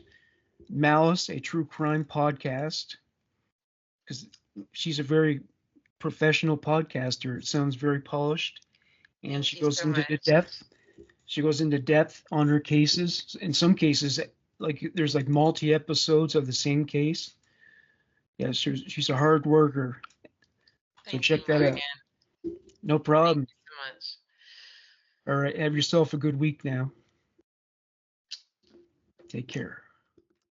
Malice, a true crime podcast, because she's a very professional podcaster. It sounds very polished. And Thank she you goes so into the much. depth. She goes into depth on her cases. In some cases, like there's like multi episodes of the same case. Yeah, she's a hard worker. So Thank you, check that Morgan. out. No Thank problem. you so much. All right, have yourself a good week now. Take care.